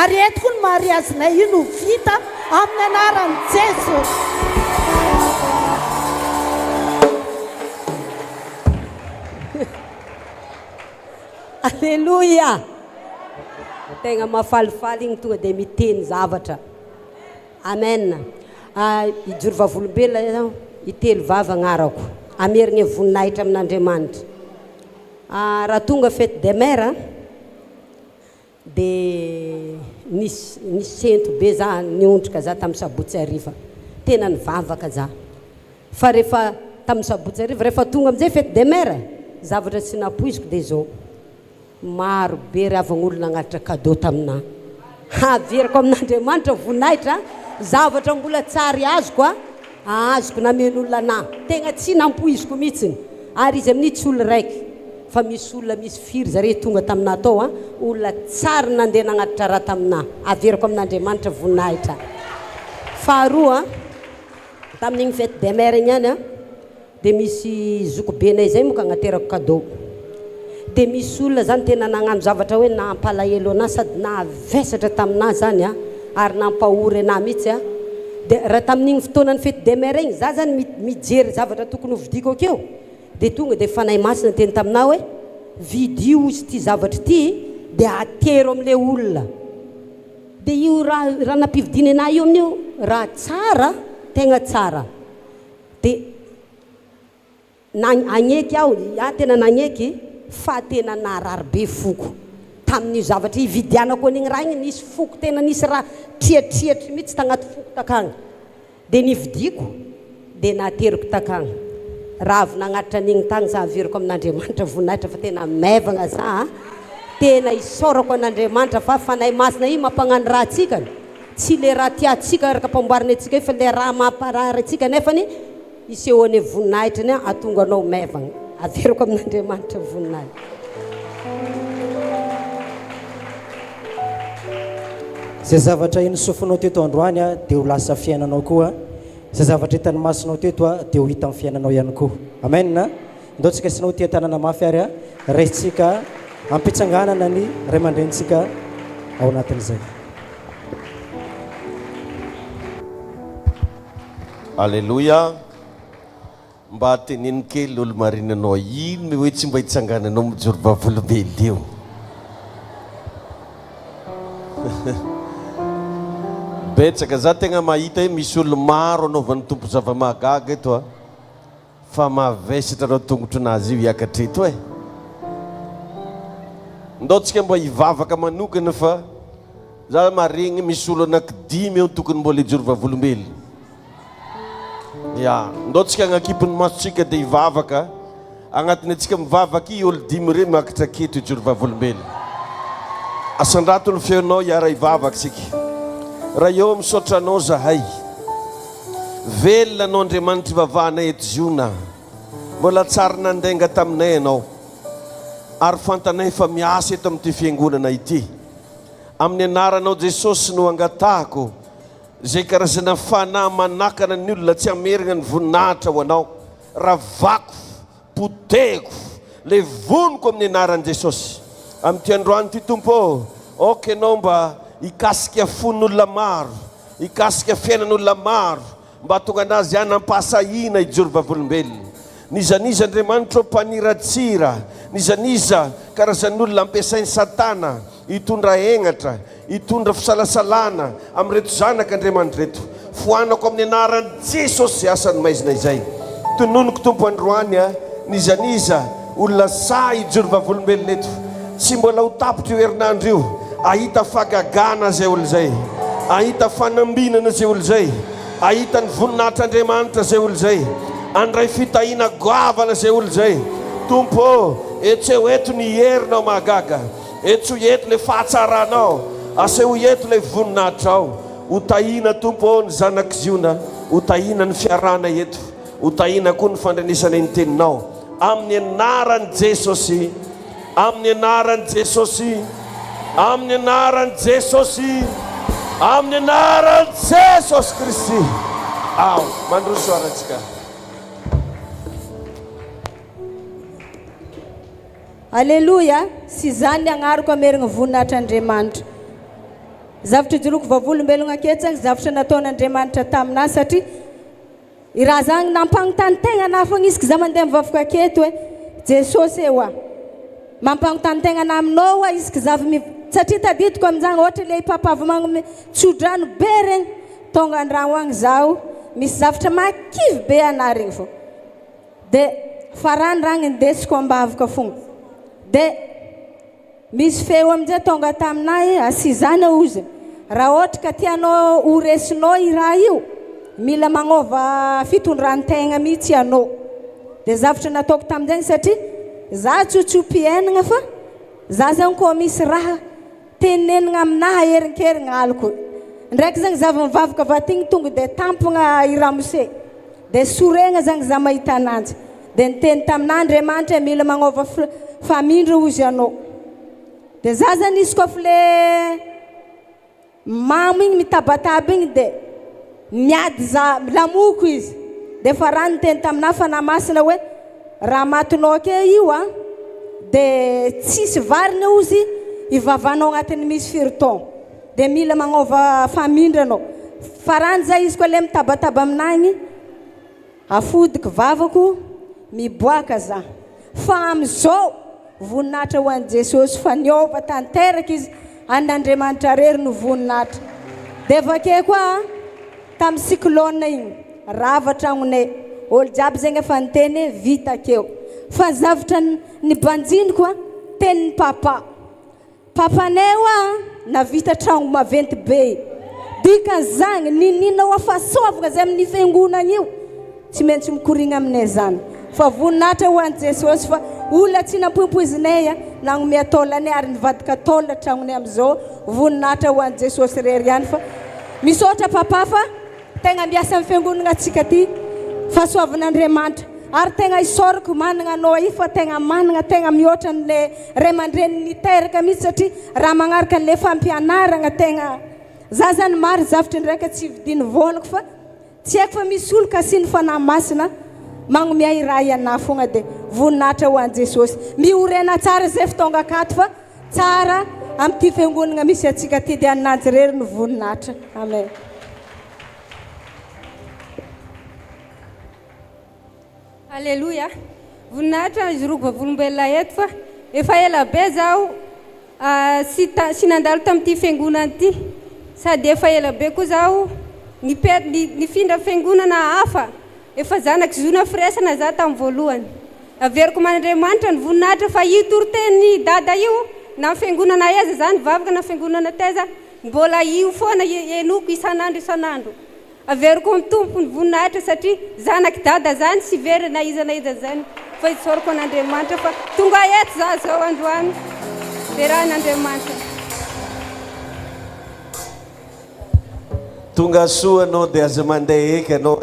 ary eto koa ny mariazinay io no vita amin'ny anaran'i Jesosy. Alleluia tegna mahafalifaly igny tonga dia miteny zavatra amen ijoro vavolombelona itelo vava agnarako amerigna voninahitra amin'Andriamanitra raha tonga fête de mère dia nisy sento be za niontrika za tamin'ny sabotsy ariva tena nivavaka za fa rehefa tamin'ny sabotsy ariva rehefa tonga amin'izay fête de mère zavatra tsy napoiziko dia zao maro be ravan'olona nagnatitra cadeau taminahy averiko amin'Andriamanitra voninahitra zavatra mbola tsary azoko azoko namen'olona anahy tegna tsy nampoiziko mihitsiny ary izy amin'ny tsy olona raiky fa misy olona misy firy zare tonga taminahy tao olona tsary nandeha nagnatitra raha taminahy averiko amin'Andriamanitra voninahitra faharoa tamin'igny fête de mère igny any dia misy zokobenay zay moka agnaterako cadeau dia misy olona zany tena nagnano zavatra hoe nampalahelo anahy sady navesatra taminahy zany ary nampahory anahy mihitsy dia raha tamin'igny fotoanany fête de mère igny za zany mijery zavatra tokony hovidiko akeo dia tonga dia fanahy masina teny taminahy hoe vidio izy ty zavatra ty dia atero amin'le olona dia io raha nampividiny anahy io amin'io raha tsara tegna tsara dia agneky aho tena nagneky fa tena narary be foko tamin'io zavatra ividianako an'igny raha igny nisy foko tena nisy raha triatriatry mihitsy tagnaty foko takagny dia nividiko dia nateriko takagny raha avy nagnatitra an'igny tagny za averiko amin'Andriamanitra voninahitra fa tena maivagna za tena isorako an'Andriamanitra fa fanahy masina io mampagnano raha atsikany tsy le raha tiatsika araka amboarina atsika fa le raha mamparary atsika nefany isehoany voninahitra ny atonga anao maivagna averiko amin'Andriamanitra voninahitra. Zay zavatra iny sofinao teto androany dia ho lasa fiainanao koa. Zay zavatra hitany masonao teto dia ho hita amin'ny fiainanao ihany koa. Amen. Ndao tsika sinao tia tanàna mafy ary raisitsika ampitsanganana ny ray aman-drenitsika ao anatin'izay. Alléluia. Mba teneniny kely olo marinanao ino me hoe tsy mba hitsangananao mijoro vavolombely io. Betsaka za tegna mahita hoe misy olo maro anaovan'ny tompo zava-mahagaga eto fa mavesatra rao tongotro nazy io hiakatra eto e. Ndao tsika mba hivavaka manokana fa za maregny misy olo anankidimy eo tokony mbola hijoro vavolombely. Ya, ndao tsika agnakipony masotsika dia hivavaka agnatiny atsika mivavaka io olo dimy re makatra keto hijoro vavolombely. Asandrato olo feonao iara hivavaka sika. Raha eo misaotra anao zahay velona anao Andriamanitra vavanay eto ziona mbola tsara nandenga taminay anao ary fantanay fa miasa eto amin'ity fiangonana ity amin'ny anaranao Jesosy no angatahako zay karazana fanahy manakana ny olona tsy amerigna ny voninahitra ho anao ravako poteko le voniko amin'ny anaran'i Jesosy amin'ity androany ty tompo anao mba ikasika fon'olona maro ikasika fiainan'olona maro mba tonga anazy ihany ampasahina hijoro vavolombelona nizaniza Andriamanitra mpaniratsira nizaniza karazan'olona ampiasainy Satana hitondra hegnatra hitondra fisalasalana amin'reto zanaka Andriamanitra reto foanako amin'ny anaran'i Jesosy asany maizina izay tononoko tompo androany nizaniza olona sa hijoro vavolombelona eto tsy mbola ho tapitra io herinandro io ahita fagagana zay olo zay ahita fanambinana zay olo zay ahita ny voninahitr'Andriamanitra zay olo zay andray fitahina goavana zay olo zay tompo etseo eto ny herinao mahagaga etso eto le fahatsaranao aseo eto le voninahitrao utahina tompo ny zanak ziona utahina ny fiarana eto utahina koa ny fandrenesana ny teninao amin'ny anaran'i Jesosy amin'ny anaran'i Jesosy amin'ny anaran'i Jesosy amin'ny anaran'i Jesosy Kristy ao mandroso aratsika. Alléluia. Sy zany agnarako amerigna voninahitr'Andriamanitra zavatra joloko vavolombelogna aketsagny zavatra nataon'Andriamanitra taminahy satria I raha zany nampanontany tegna na fogna izy za mandeha mivavaka aketo hoe Jesosy eo mampanontany tegna na aminao izy zavy satria tadidiko amin'izany ohatra le papavy magnome tsodrano be regny tonga andragno agny zaho misy zavatra makivy be ana regny fo dia farany ragny indesiko ambavaka fogna dia misy feo amin'izay tonga taminahy asizana ozy raha ohatra ka tianao ho resinao I raha io mila magnova fitondran-tegna mihitsy ianao dia zavatra nataoko tamin'izay satria za tsotsopiainagna fa za zany koa misy raha tenenagna aminahy herinkerigna aliko ndraiky zany zavy mivavaka vatigny tonga dia tampogna I ramose dia soregna zany za mahita ananjy dia niteny taminahy Andriamanitra mila magnova famindra ozy ianao dia za zany izy koa fa le mamo igny mitabataba igny dia miady za lamoko izy dia fa raha niteny taminahy fanahy masina hoe raha matinao ake io dia tsisy varina ozy ivavanao agnatin'ny misy firitaogno dia mila magnova famindra anao farany zay izy koa le mitabataba aminahy afodiko vavako miboaka za fa amin'izao voninahitra ho an'i Jesosy fa niova tanteraka izy an'Andriamanitra rery no voninahitra dia avake koa tamin'ny cyclone igny ravatra agnonay olo jiaby zegny efa niteny vita akeo fa zavatra nibanjiniko tenin'ny papanay navita tragno maventy be dikan'izany ninina ho afasovagna zay amin'ny fiangonana io tsy maintsy mikorigna aminay zany fa voninahitra ho an'i Jesosy fa olona tsy nampompoizinay nagnome taolany ary nivadika taolana tragnonay amin'izao voninahitra ho an'i Jesosy rery ihany fa misaotra papa fa tegna miasa amin'ny fiangonana antsika ty fahasoavan'Andriamanitra ary tegna isorako manana anao io fa tegna manana tegna mihoatra an'ilay ray aman-dreny niteraka mihitsy satria raha magnaraka an'ilay fampianarana tegna za zany maro zavatra ndraika tsy vidiny vonako fa tsy haiko fa misy olo kasiny fanahy masina magnome iraha ianahy fogna dia voninahitra ho an'i Jesosy miorena tsara zay fotonga akato fa tsara amin'ity fiangonana misy atsika ty dia ananjy rery ny voninahitra amen. Alleluia. Voninahitra izoroko vavolombelona eto fa efa ela be zaho sy nandalo tamin'ity fiangonana ity sady efa ela be koa zaho nifindra fiangonana hafa efa zanako zona firesana za tamin'ny voalohany averiko man'Andriamanitra ny voninahitra fa io toriteny dada io na fiangonana eza zany vavaka na fiangonana teza mbola io foana enoko isan'andro averiko amin'ny tompo ny voninahitra satria zanaky dada zany sy very na iza zany fa isoroko an'Andriamanitra fa tonga eto za zao androany dia raha n'Andriamanitra. Tonga soa anao dia aza mandeha eky anao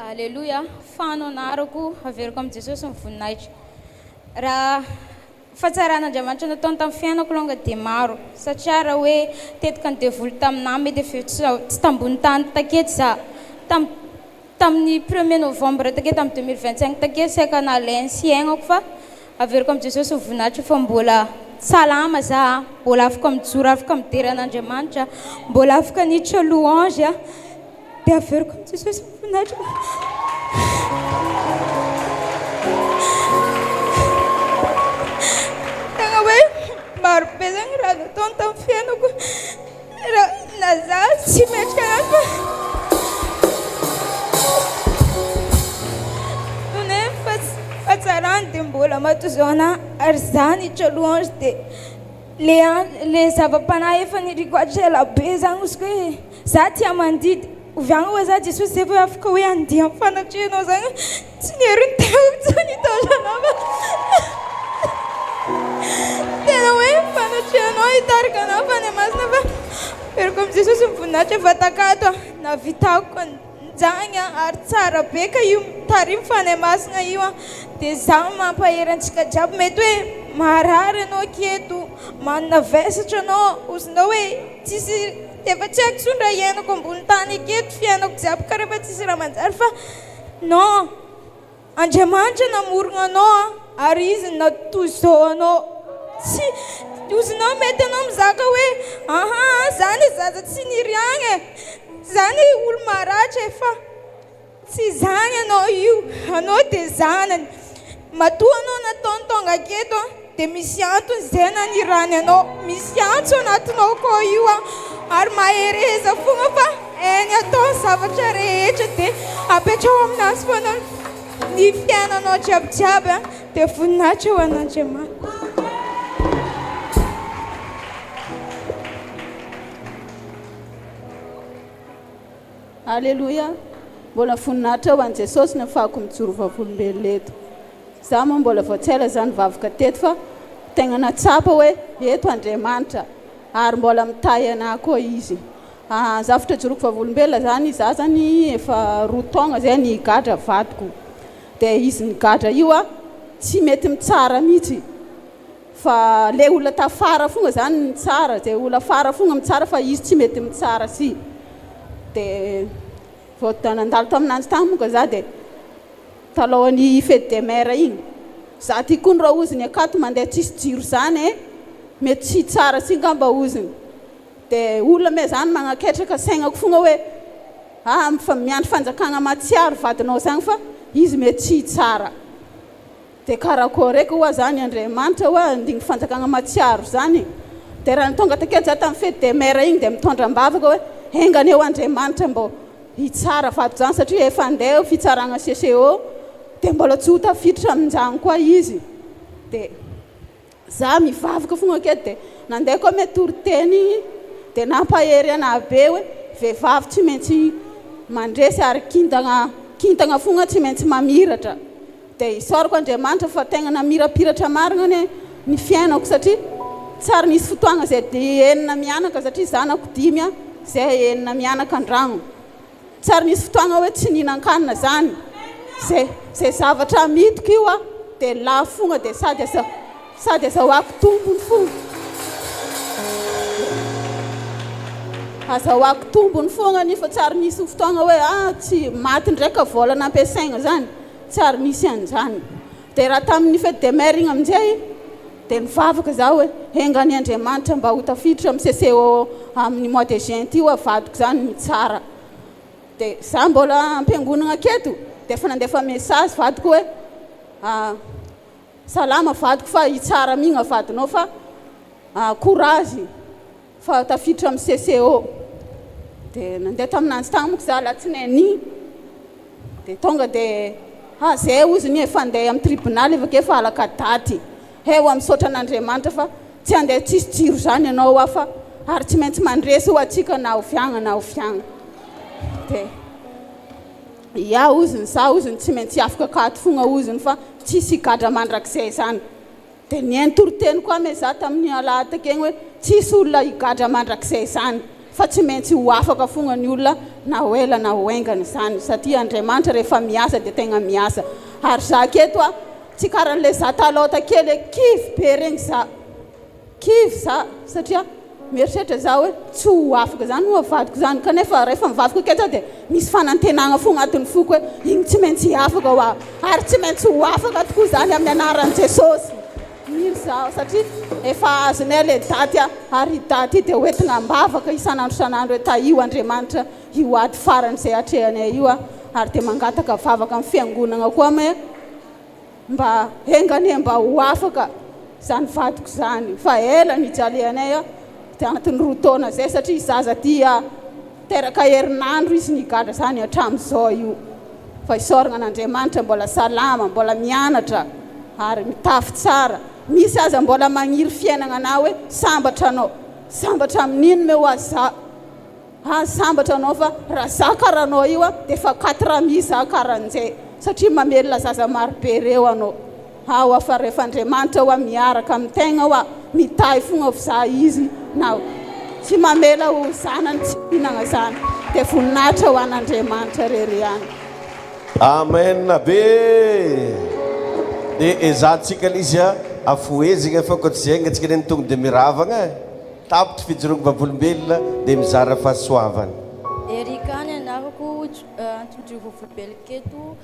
Alleluia. Fano anarako averiko amin'i Jesosy ny voninahitra. Raha fahatsaraan'Andriamanitra nataony tamin'ny fiainako longa dia maro satria raha hoe tetika ny devoly taminahy mety efa tsy tambony tany taketo za tamin'ny 1er novembre taketo tamin'ny 2025 taketo saika nalainy sy aignako fa averiko amin'i Jesosy ny voninahitra fa mbola salama za mbola afaka mijoro afaka midera an'Andriamanitra mbola afaka niditra louange dia averiko amin'i Jesosy ny voninahitra. Maro be zany raha nataony tamin'ny fiainako na za tsy metrika ihany fa none fahatsarany dia mbola matoy anahy ary za niditra louange dia le zava-panahy efa nirikoatra ela be zany osiko hoe za tia mandidy oviagna hoe za Jesosy zay fa afaka hoe andiha amin'ny fanatrehanao zany tsy nieriny teako tsy nitazanava tena hoe fanatrehanao hitarika anao fa ny masina fa averiko amin'i Jesosy ny voninahitra efa takato navitako njagny ary tsara be ka io tarimy fa ny masina io dia za mampahery antsika jiaby mety hoe maharary anao aketo manana vesatra anao ozinao hoe tsisy efa tsy haiko sondra iainako ambony tany aketo fiainako jiaby ka rehefa tsisy raha manjary fa non Andriamanitra namorona anao ary izy natoy zao anao tsy ozinao mety anao mizaka hoe zany zaza tsy niriagna zany olo maratra fa tsy zany anao io anao dia zanany matoa anao nataony tonga aketo dia misy antony zay nanirany anao misy antso anatinao koa io ary mahereza fogna fa ainy atao zavatra rehetra dia apetrao aminazy foana ny fiainanao jiabijiaby dia voninahitra ho an'Andriamanitra. Alleluia. Mbola voninahitra ho an'i Jesosy ny ahafahako mijoro vavolombelona eto za moa mbola voatsela zany vavaka teto fa tegna natsapa hoe eto Andriamanitra ary mbola mitahy anahy koa izy zavatra joroko vavolombelona zany za zany efa roa taogna zay nigadra vadiko dia izy nigadra io tsy mety mitsara mihitsy fa le olona tafara fogna zany mitsara dia olona fara fogna mitsara fa izy tsy mety mitsara si dia vao nandalo taminanjy tany moka za dia talohan'ny fête des mères igny za ty koa ny raha oziny akato mandeha tsisy jiro zany mety tsy tsara si ngamba oziny dia olona me zany magnaketraka saignako fogna hoe miandry fanjakagna matsiaro vadinao zany fa izy mety tsy tsara dia karakôry eky hoa zany Andriamanitra hoa andigny fanjakagna matsiaro zany dia raha nitonga taketo za tamin'ny fête des mères igny dia mitondra mbavaka hoe engany eo Andriamanitra mbô hitsara vato zany satria efa andeha fitsaragna CCO dia mbola tsy ho tafiditra aminjany koa izy dia za mivavaka fogna aketo dia nandeha koa metory teny igny dia nampahery anahy be hoe vehivavy tsy maintsy mandresy ary kintagna fogna tsy maintsy mamiratra dia isorako Andriamanitra fa tegna namirapiratra marina ny fiainako satria tsara nisy fotoagna zay dia enina mianaka satria zanako 5 zay enina mianaka andragno tsara nisy fotoagna hoe tsy nihinan-kanina zany zay zavatra mitiko io a dia la fogna dia sady azahoako tombony fogna azahoako tombony fogna nefa tsara nisy fotoagna hoe tsy maty ndraika volana ampiasaigna zany tsara nisy an'izany dia raha tamin'ny fety de mare igny amin'izay dia nivavaka zaho hoe hengany Andriamanitra mba ho tafiditra amin'ny CCO amin'ny mois de juin ty avadiko zany mitsara dia za mbola ampiangonana aketo dia efa nandefa message vadiko hoe salama vadiko fa hitsara migny avadinao fa courage fa tafiditra amin'ny CCO dia nandeha taminanjy tagny moko za latsinainy dia tonga dia zay ozy ny efa andeha amin'ny tribunal avake efa alaka daty eo misaotra an'Andriamanitra fa tsy andeha tsisy jiro zany ianao fa ary tsy maintsy mandresy ho atsika na oviagna dia ia oziny za oziny tsy maintsy afaka akato fogna oziny fa tsisy higadra mandrakizay zany dia niainy toriteny koa me za tamin'ny alatakegny hoe tsisy olona higadra mandrakizay zany fa tsy maintsy ho afaka fogna ny olona na ho ela na ho aingana zany satria Andriamanitra rehefa miasa dia tegna miasa ary za aketo tsy karan'ilay za talota kely kivy be regny za kivy za satria mieritreritra za hoe tsy ho afaka zany ho avadiko zany kanefa rehefa mivavaka aketo dia misy fanantenagna fo agnatin'ny foko hoe igny tsy maintsy afaka ho ary tsy maintsy ho afaka tokoa zany amin'ny anaran'i Jesosy miry za satria efa azonay le daty ary daty dia hoentina mbavaka isan'andro hoe io Andriamanitra io ady farany zay atrehanay io ary dia mangataka vavaka amin'ny fiangonana koa me mba hengane mba ho afaka zany vadiko zany fa ela nijalehanay dia agnatin'ny 2 taona zay satria zaza ty teraka herinandro izy nigadra zany hatramin'izao io fa isoragna an'Andriamanitra mbola salama mbola mianatra ary mitafy tsara misy aza mbola magniry fiainana anao hoe sambatra amin'ino me ho aza sambatra anao fa raha za karanao io dia fa 4 mi za karan'izay satria mamelona zaza marobe reo anao fa rehefa Andriamanitra miaraka amin'ny tegna mitahy fogna za izy na tsy mamela ho zanany tsy hinagna zany dia voninahitra ho an'Andriamanitra rery any amen be dia ezahantsika izy afoezigna fa koa tsy zegny antsika neny tonga dia miravagna tapitra fijoroagna vavolombelona dia mizara fahasoavana erikany anarako antondrio vavolombelona keto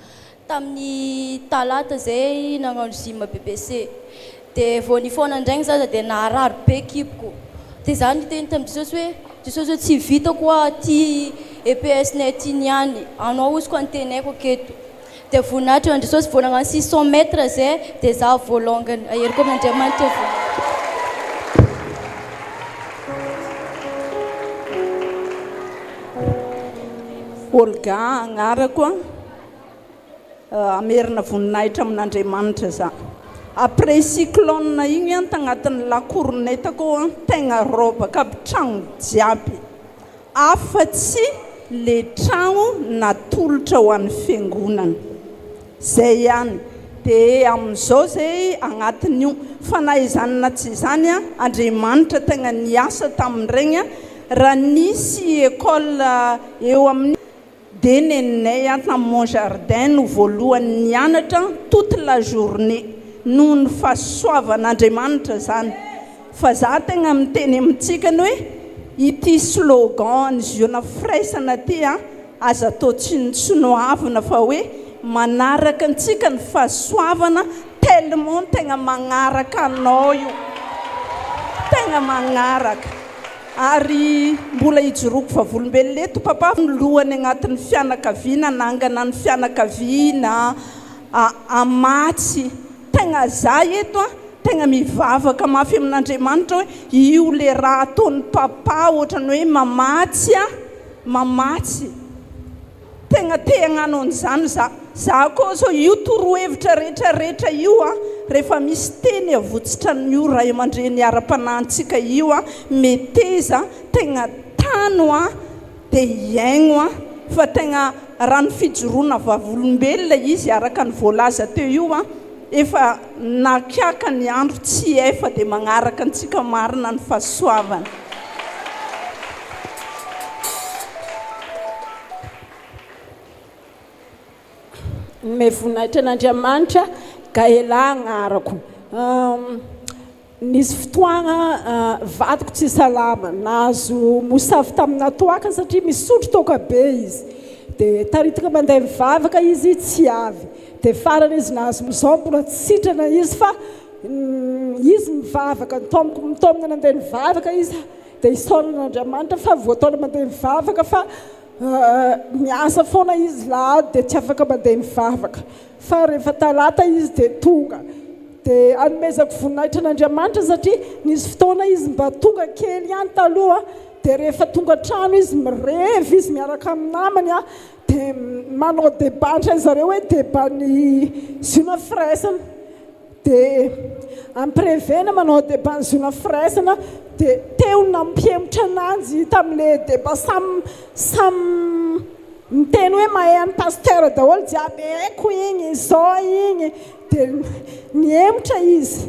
tamin'ny talata zay nagnano zima BBC dia vao nifoana ndraigny zaza dia naharary be ekipiko dia za niteny tamin'ny Jesosy hoe tsy vita koa ty EPS-nay ty niany anao ozy koa nitenaiko aketo dia voninahitra an Jesosy vao nagnano 600 mètres zay dia za voalongany aheriko amin'Andriamanitra Olga agnarako amerina voninahitra amin'Andriamanitra za après cyclone igny tagnatin'ny lakoronetako tegna robaka aby tragno jiaby afa-tsy le tragno natolotra ho an'ny fiangonana zay ihany dia amin'izao zay agnatin'io fanahy izany na tsy izany Andriamanitra tegna niasa tamin'iregny raha nisy école eo amin'ny dia neninay tamin'ny Mon Jardin no voalohany nianatra toute la journée noho ny fahasoavan'Andriamanitra zany fa za tegna miteny amintsika ny hoe ity slogan ny ziona firaisana ty aza atao tsinoavina fa hoe manaraka antsika ny fahasoavana tellement tegna magnaraka anao io tegna magnaraka ary mbola hijoroko vavolombelona eto papa lohany agnatin'ny fianakaviana nangana ny fianakaviana amatsy tegna za eto tegna mivavaka mafy amin'Andriamanitra hoe io le raha ataon'ny papa ohatrany hoe mamatsy tegna te hagnano an'izany za koa zao io torohevitra rehetrarehetra io rehefa misy teny avotsitra n'io ray aman-dreny ara-panantsika io meteza tegna tano dia iaigno fa tegna raha ny fijoroana vavolombelona izy araka ny voalaza teo io efa nakiaka ny andro tsy efa dia magnaraka antsika marina ny fahasoavana. Me voninahitra n'Andriamanitra Gaela agnarako. Nisy fotoagna vadiko tsy salama, nahazo mosavy tamina toaka satria misotro toaka be izy. Dia taritaka mandeha mivavaka izy tsy avy. Dia farany izy nahazo mizao mbola tsy sitrana izy fa izy mivavaka, mitomina nandeha mivavaka izy. Dia isaoran'Andriamanitra fa voataona mandeha mivavaka fa miasa foana izy lahady dia tsy afaka mandeha mivavaka. Fa rehefa talata izy dia tonga. Dia anomezako voninahitra n'Andriamanitra satria nisy fotoana izy mba tonga kely ihany taloha. Dia rehefa tonga trano izy mirevy izy miaraka amin'ny namany dia manao débat zareo hoe débat ny ziona firaisana. Dia ampirevena manao débat ny ziona firaisana dia teo nampihemotra ananjy tamin'ilay débat samy miteny hoe mahay any pasteur daholo jiaby eko igny izao igny. Dia niemotra izy.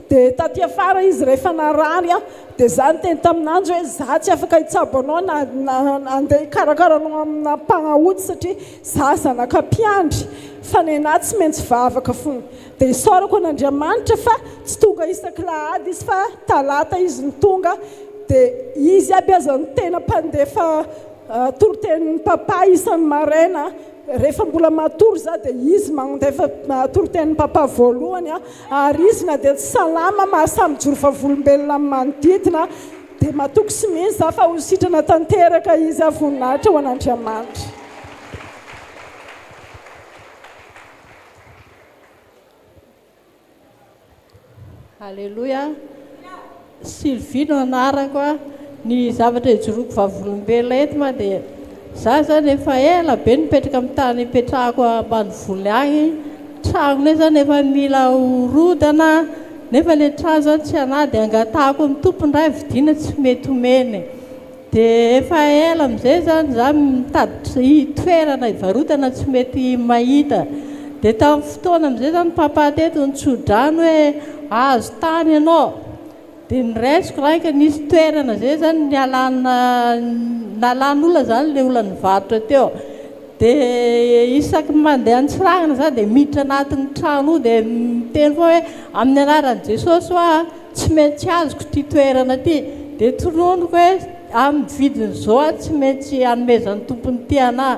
Dia taty afara izy rehefa narary dia za niteny taminanjy hoe za tsy afaka hitsabo anao na andeha hikarakarana amina mpanahoty satria za zanaka mpiandry fa ny anahy tsy maintsy vavaka foana. Dia isaorako an'Andriamanitra fa tsy tonga isaky lahady izy fa talata izy ny tonga. Dia izy aby aza ny tena mpandefa torotenin'ny papa isan'ny maraina. Rehefa mbola matory za dia izy mandefa torotenin'ny papa voalohany ary izy na dia tsy salama mahasamy joro vavolombelona amin'ny manodidina dia matoky sy mihitsy za fa ho sitrana tanteraka izy voninahitra ho an'Andriamanitra. Halleluja. Sylvie no anarako ny zavatra ijoroako vavolombelona eto ma dia za zany efa ela be nipetraka amin'ny tany ipetrahako ambanivoly agny. Tragnonay zany efa mila horodana nefa ilay trano zany tsy anahy dia angatahako amin'ny tompony raha vidiana tsy mety omeny. Dia efa ela amin'izay zany za mitady toerana hivarotana tsy mety mahita. Dia tamin'ny fotoana amin'izay zany papa teto nitsodrano hoe azo tany ianao. Dia niraisiko raika nisy toerana zay zany nalan'olona zany ilay olona nivarotra teo. Dia isaky mandeha Antsirahana za dia miditra anatin'ny trano dia miteny foa hoe amin'ny anaran'i Jesosy tsy maintsy azoko ty toerana ty. Dia tononiko hoe amin'ny vidin'izao tsy maintsy hanomezan'ny tompony ty anahy.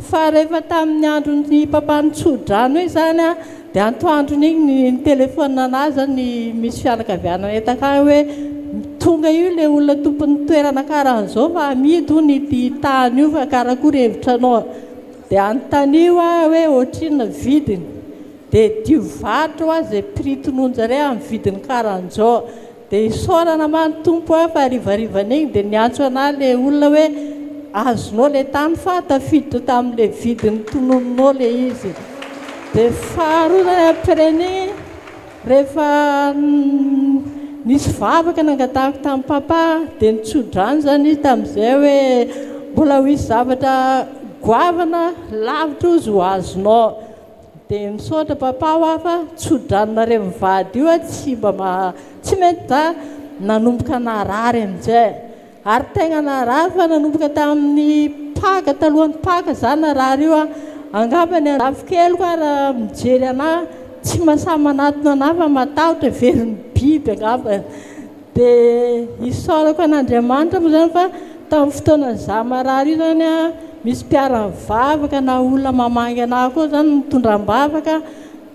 Fa rehefa tamin'ny andron'ny papa nitsodrano io zany dia antoandron'igny ny telefona anahy zany misy fianakaviana etakany hoe tonga io ilay olona tompon'ny toerana karahan'izao fa amidy hony ity tany io fa karakory hevitranao. Dia anontanio hoe ohatrinona vidiny. Dia diovarotra ho azy izay prix tononjareo amin'ny vidiny karahan'izao. Dia isaorana ma ny tompo fa harivarivana igny dia niantso anahy ilay olona hoe azonao ilay tany fa tafiditra tamin'ilay vidiny tonononao ilay izy. Dia faharoa zany après-ny rehefa nisy vavaka nangatahako tamin'ny papa dia nitsodrano zany izy tamin'izay hoe mbola ho isy zavatra goavana lavitra ozy ho azonao. Dia misaotra papa ho fa tsodranonareo mivady io tsy mety za nanomboka narary amin'izay. Ary tegna narary fa nanomboka tamin'ny paka talohan'ny paka za narary io angamba ny ravikely koa raha mijery anahy tsy mahasahy manatona anahy fa matahotra verin'ny biby angamba. Dia isaorako an'Andriamanitra moa zany fa tamin'ny fotoana za marary io zany misy mpiara-mivavaka na olona mamangy anahy koa zany mitondram-bavaka.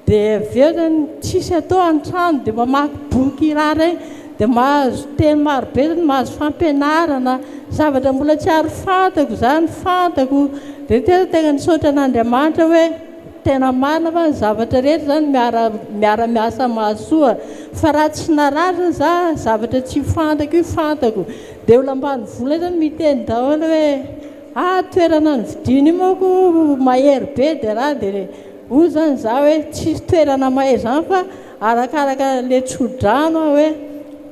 Dia avy eo zany tsisy atao an-trano dia mamaky boky rary dia mahazo teny marobe zany mahazo fampianarana zavatra mbola tsy ary fantako zany fantako. Dia tena tegna nisaotra an'Andriamanitra hoe tena marina fa ny zavatra rehetra zany miara-miasa mahasoa. Fa raha tsy narary zany za zavatra tsy fantako io fantako. Dia olo ambanivola zany miteny daholo hoe toerana ny vidiny io manko mahery be dia raha dia hoy zany za hoe tsisy toerana mahery zany fa arakaraka ilay tsodrano hoe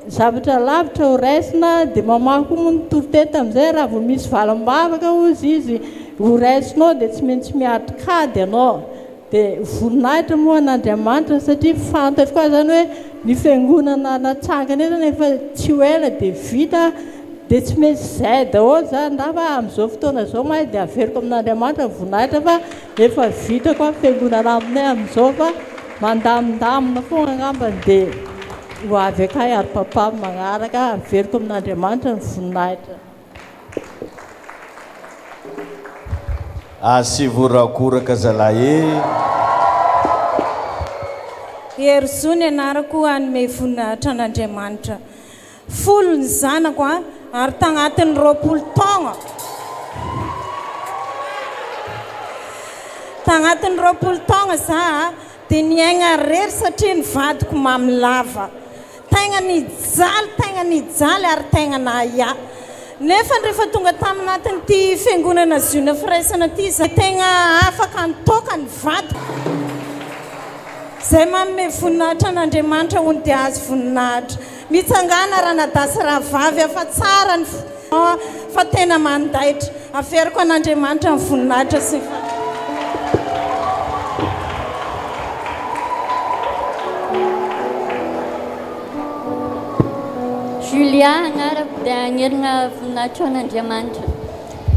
zavatra lavitra ho raisina. Dia mamaky moa ny toritety amin'izay raha vao misy valim-bavaka ozy izy ho raisinao dia tsy maintsy miatrikady ianao. dia voninahitra moa an'Andriamanitra satria fantatra koa zany hoe ny fiangonana natsangana eto nefa tsy ho ela dia vita dia tsy maintsy izay daholo zany raha amin'izao fotoana izao mahay dia averiko amin'Andriamanitra voninahitra fa efa vita koa fiangonana aminay amin'izao fa mandamindamina foana angambany dia ho avy akay ary papa magnaraka averiko amin'Andriamanitra ny voninahitra. Asivorakoraka zalahy Herzou ny anarako anome voninahitra an'Andriamanitra. Folo ny zanako ary tagnatin'ny 20 taona. Tagnatin'ny 20 taona za dia niaigna rery satria ny vadiko mamy lava. Tegna nijaly ary tegna nahia. Nefa rehefa tonga taminatin'ity fiangonana Ziona firaisana ity za tegna afaka nitoka ny vadiko. Zay manome voninahitra an'Andriamanitra hono dia azo voninahitra. Mitsangana raha nadasy raha vavy afa tsara ny fa tena mandaitra. Averiko an'Andriamanitra ny voninahitra sy Julia agnarako dia agnerina voninahitra an'Andriamanitra.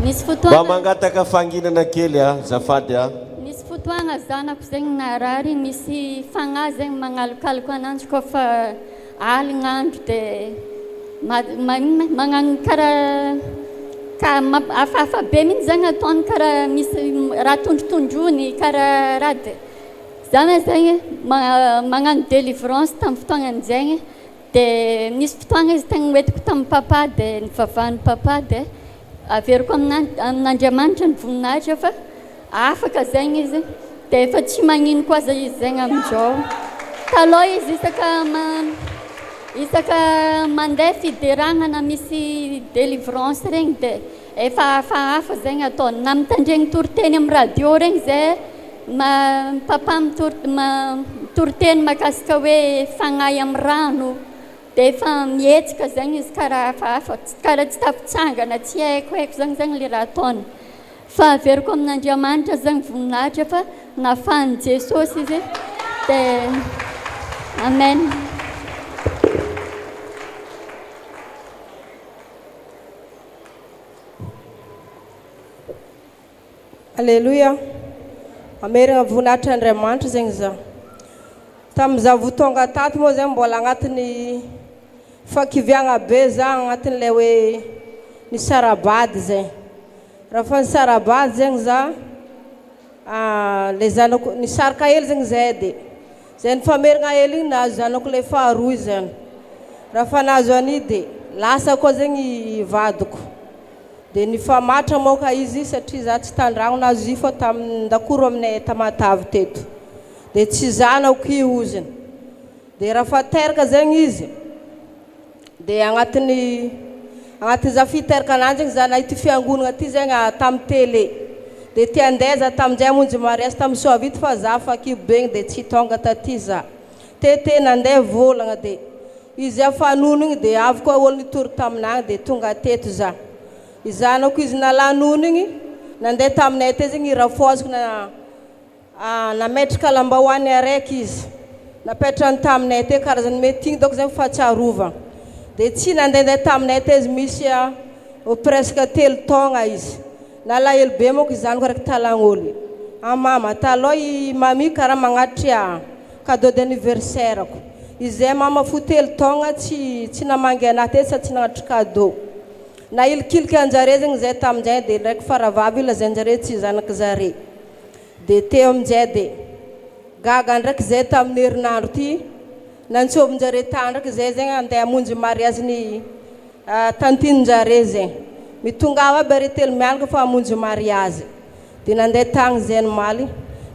Misy mba fotoana mangataka fanginana kely zafady misy fotoana zanako zegny narary misy fagnahy zegny magnalokaloka ananjy koa fa aligna andro dia magnano karaha hafahafa be mihitsy zegny ataony karaha misy raha tondrotondrony karaha raha dia zany zegny magnano délivrance tamin'ny fotoagnany zegny dia misy fotoagna izy tegna hoentiko tamin'ny papa dia nivavahan'ny papa dia averiko amin'Andriamanitra ny voninahitra fa afaka zegny izy dia efa tsy magnino koa za izy zegny amin'izao. Taloha izy isaka mandeha fideragnana misy délivrance regny dia efa hafahafa zegny ataony na mitandregny toriteny amin'ny radio regny zay papa mitoriteny mahakasika hoe fagnahy amin'ny rano dia efa mihetsika zegny izy karaha hafahafa karaha tsy tafitsangana tsy haiko zegny le raha ataony fa averiko amin'Andriamanitra zegny voninahitra fa nafahan'i Jesosy izy dia amen. Alléluia. Amerigna voninahitra Andriamanitra zegny za. Tamin'iza vao tonga tato moa zegny mbola agnatin'ny fakiviagna be za agnatin'ilay hoe ny sarabady zay. Raha fa ny sarabady zegny za le zanako nisarika hely zegny zay dia zay ny famerigna hely igny nahazo zanako le faharoa zany. Raha fa nahazo an'io dia lasa koa zegny vadiko. Dia nifamatra moka izy satria za tsy tandragno nazo io fa tamindakoro aminay Tamatavy teto. Dia tsy zanako io oziny. Dia raha fa teraka zegny izy dia agnatin'iza fiteraka ananjy zegny za nahity fiangonana ty zegny tamin'ny télé. Dia ty andeha za tamin'izay hamonjy mariage tamin'ny Soavity fa za fa kibegny dia tsy tonga taty za. Tete nandeha volagna dia izy afanono igny dia avy koa olo nitory taminagny dia tonga teto za. Izanako izy nalanono igny nandeha taminay te zegny irafoziko nametraka lambahoany araiky izy napetrany taminay te karazany mety igny doko zegny fahatsiarovana. Dia tsy nandehandeha taminay te izy misy presque 3 taona izy. Nalahelo be moko izanako araiky talagn'olo. Mama taloha i mami karaha magnatria cadeau d'anniversaire-ako. Izay mama fo 3 taona tsy namangy anahy te sa tsy nagnatry cadeau. Na ilikiliky anjare zegny zay tamin'izay dia ndraiky faravavy io lazainjare tsy zanaky zare. Dia teo amin'izay dia gaga ndraiky zay tamin'ny herinandro ty nantsôvinjare tandraky zay zegny andeha hamonjy mariage ny tantininjare zegny. Mitongava aby are telo mianaka fa hamonjy mariage. Dia nandeha tagny zay nomaly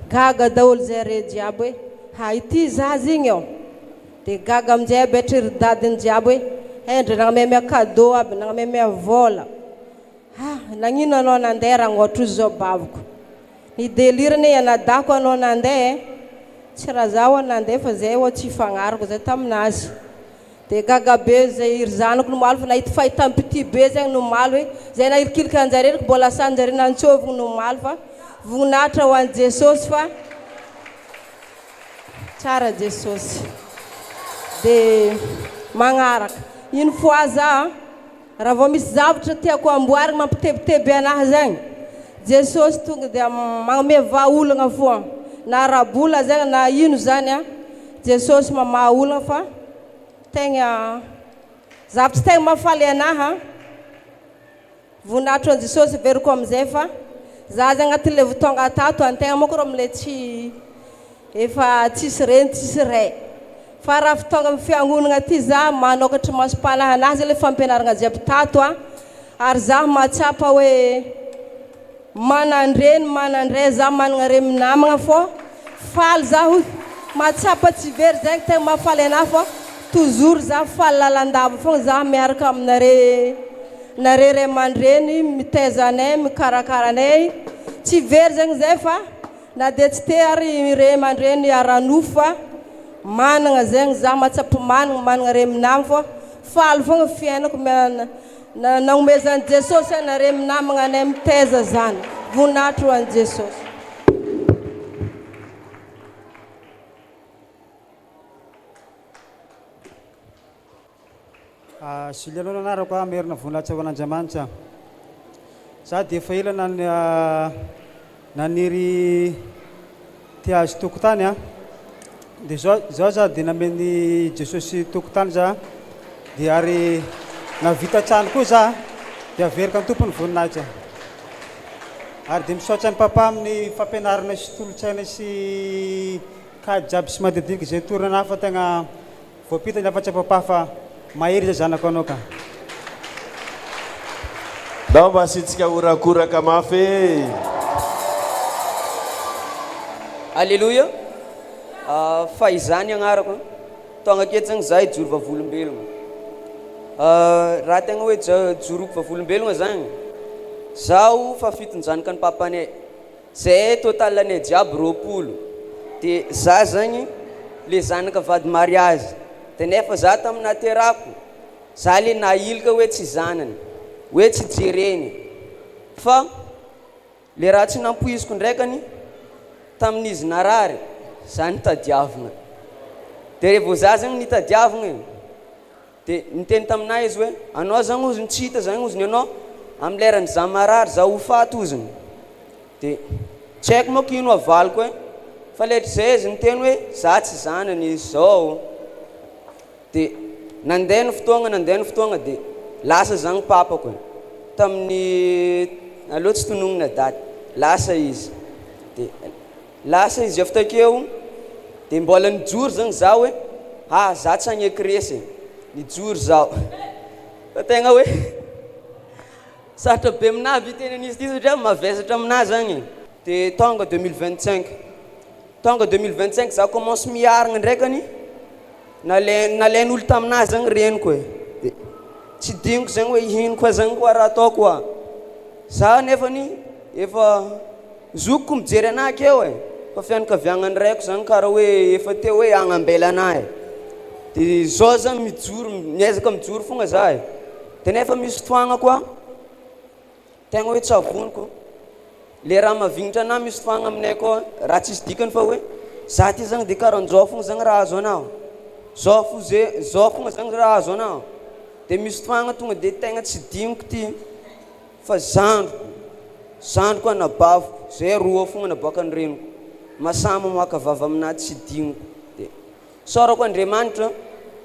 gaga daholo zare jiaby hoe ha ity zaza igny ao. Dia gaga amin'izay aby atrery dadiny jiaby hoe endry nagnamemea cadeau aby nagnamemea vola. Nagnino anao nandeha raha ngoatra izy zao baviko. Ny délirany anadako anao nandeha tsy raha zaho nandeha fa zay ho tsy fagnarako zay taminazy. Dia gaga be zay iry zanako nomaly fa nahita fahitam-pity be zegny nomaly hoe zay nahilikilika anjare mbola sanjare nantsôvigny nomaly fa voninahitra ho an'i Jesosy fa tsara Jesosy. Dia magnaraka iny fois za raha vao misy zavatra tiako amboarina mampitebiteby anahy zegny, Jesosy tonga dia magnome vahaolagna foa na rabola zegny na ino zany a, Jesosy mamaha olagna fa tegna zavatra tegna mahafaly anahy voninahitry Jesosy veriko amin'izay fa za zegny agnatin'ilay fotoagna tato antegna moa koa amin'ilay tsy efa tsisy reny tsisy ray fa raha fotoagna amin'ny fiangonana ty za manokatra masopalahy anazy ilay fampianarana jiaby tato a, ary za mahatsapa hoe manandreny manandray za manana re minamagna fô faly za ho mahatsapa tsy very zegny tegna mahafaly anahy fô toujours za faly lalandava fogna za miaraka aminare ray aman-dreny mitaiza anay mikarakara anay tsy very zegny zay fa na dia tsy te ary ray aman-dreny aranofo fa manana zegny za mahatsapa manana re minamagna fô faly fogna fiainako nagnomezan'i Jesosy anare minamagna anay mitaiza zany voninahitry hoan'i Jesosy. Silianao anarako merina voninahitra ho an'Andriamanitra. Za dia efa ela naniry ty azo tokotany a. Dia zao za dia nameny Jesosy tokotany za dia ary navita trano koa za dia averika ny tompony voninahitra. Ary dia misaotra ny papa amin'ny fampianarana sy tolotsaina sy kady jiaby sy madadinika izay torana fa tegna voapita ny afatsa papa fa mahery zay zanako anao ka. Dao mba asitsika orakoraka mafy. Alleluia. Fa izany agnarako tonga aketo zany za hijoro vavolombelogna. Raha tegna hoe joroako vavolombelogna zany, zaho fa fito zanaka ny papanay, zay total anay jiaby 20. Dia za zany le zanaka vady mariage. Dia nefa za tamin'ny naterako, za le nahilika hoe tsy zanany, hoe tsy jereny. Fa le raha tsy nampoiziko ndraikany tamin'izy narary, za nitadiavagna. Dia rehefa za zany nitadiavagna dia niteny taminahy izy hoe anao zany oziny tsy hita zany oziny anao amin'ny lerany za marary za ho faty oziny. Dia tsy haiko moa ino avaliko hoe fa letry zay izy niteny hoe za tsy zanany izy zao. Dia nandeha ny fotoagna dia lasa zany papako tamin'ny aloha tsy tononina daty lasa izy. Dia lasa izy avy takeo dia mbola nijoro zany za hoe za tsy agny ekresy nijoro zaho fa tegna hoe sarotra be aminahy viteny an'izy ty satria mavesatra aminahy zany. Dia tonga 2025 za commence miaragna ndraikany nalain'olo taminahy zany reniko e. Dia tsy diniko zany hoe ino koa zany koa raha atao koa za nefany efa zokoko mijery anahy akeo e, fa fianakaviagnany raiko zany karaha hoe efa teo hoe agnambela anahy. Dia zao zany mijoro miezaka mijoro fogna za e. Dia nefa misy fotoagna koa tegna hoe tsy avoniko le raha mahavignitra anahy. Misy fotoagna aminay koa raha tsisy dikany fa hoe za ty zany dia karahan'izao fogna zany raha azo anao, zao fogna zany raha azo anao. Dia misy fotoagna tonga dia tegna tsy diniko ty fa zandroko anabaviko zay roa fogna naboaka ny reniko masama moaka vava aminahy tsy diniko. Dia saorako Andriamanitra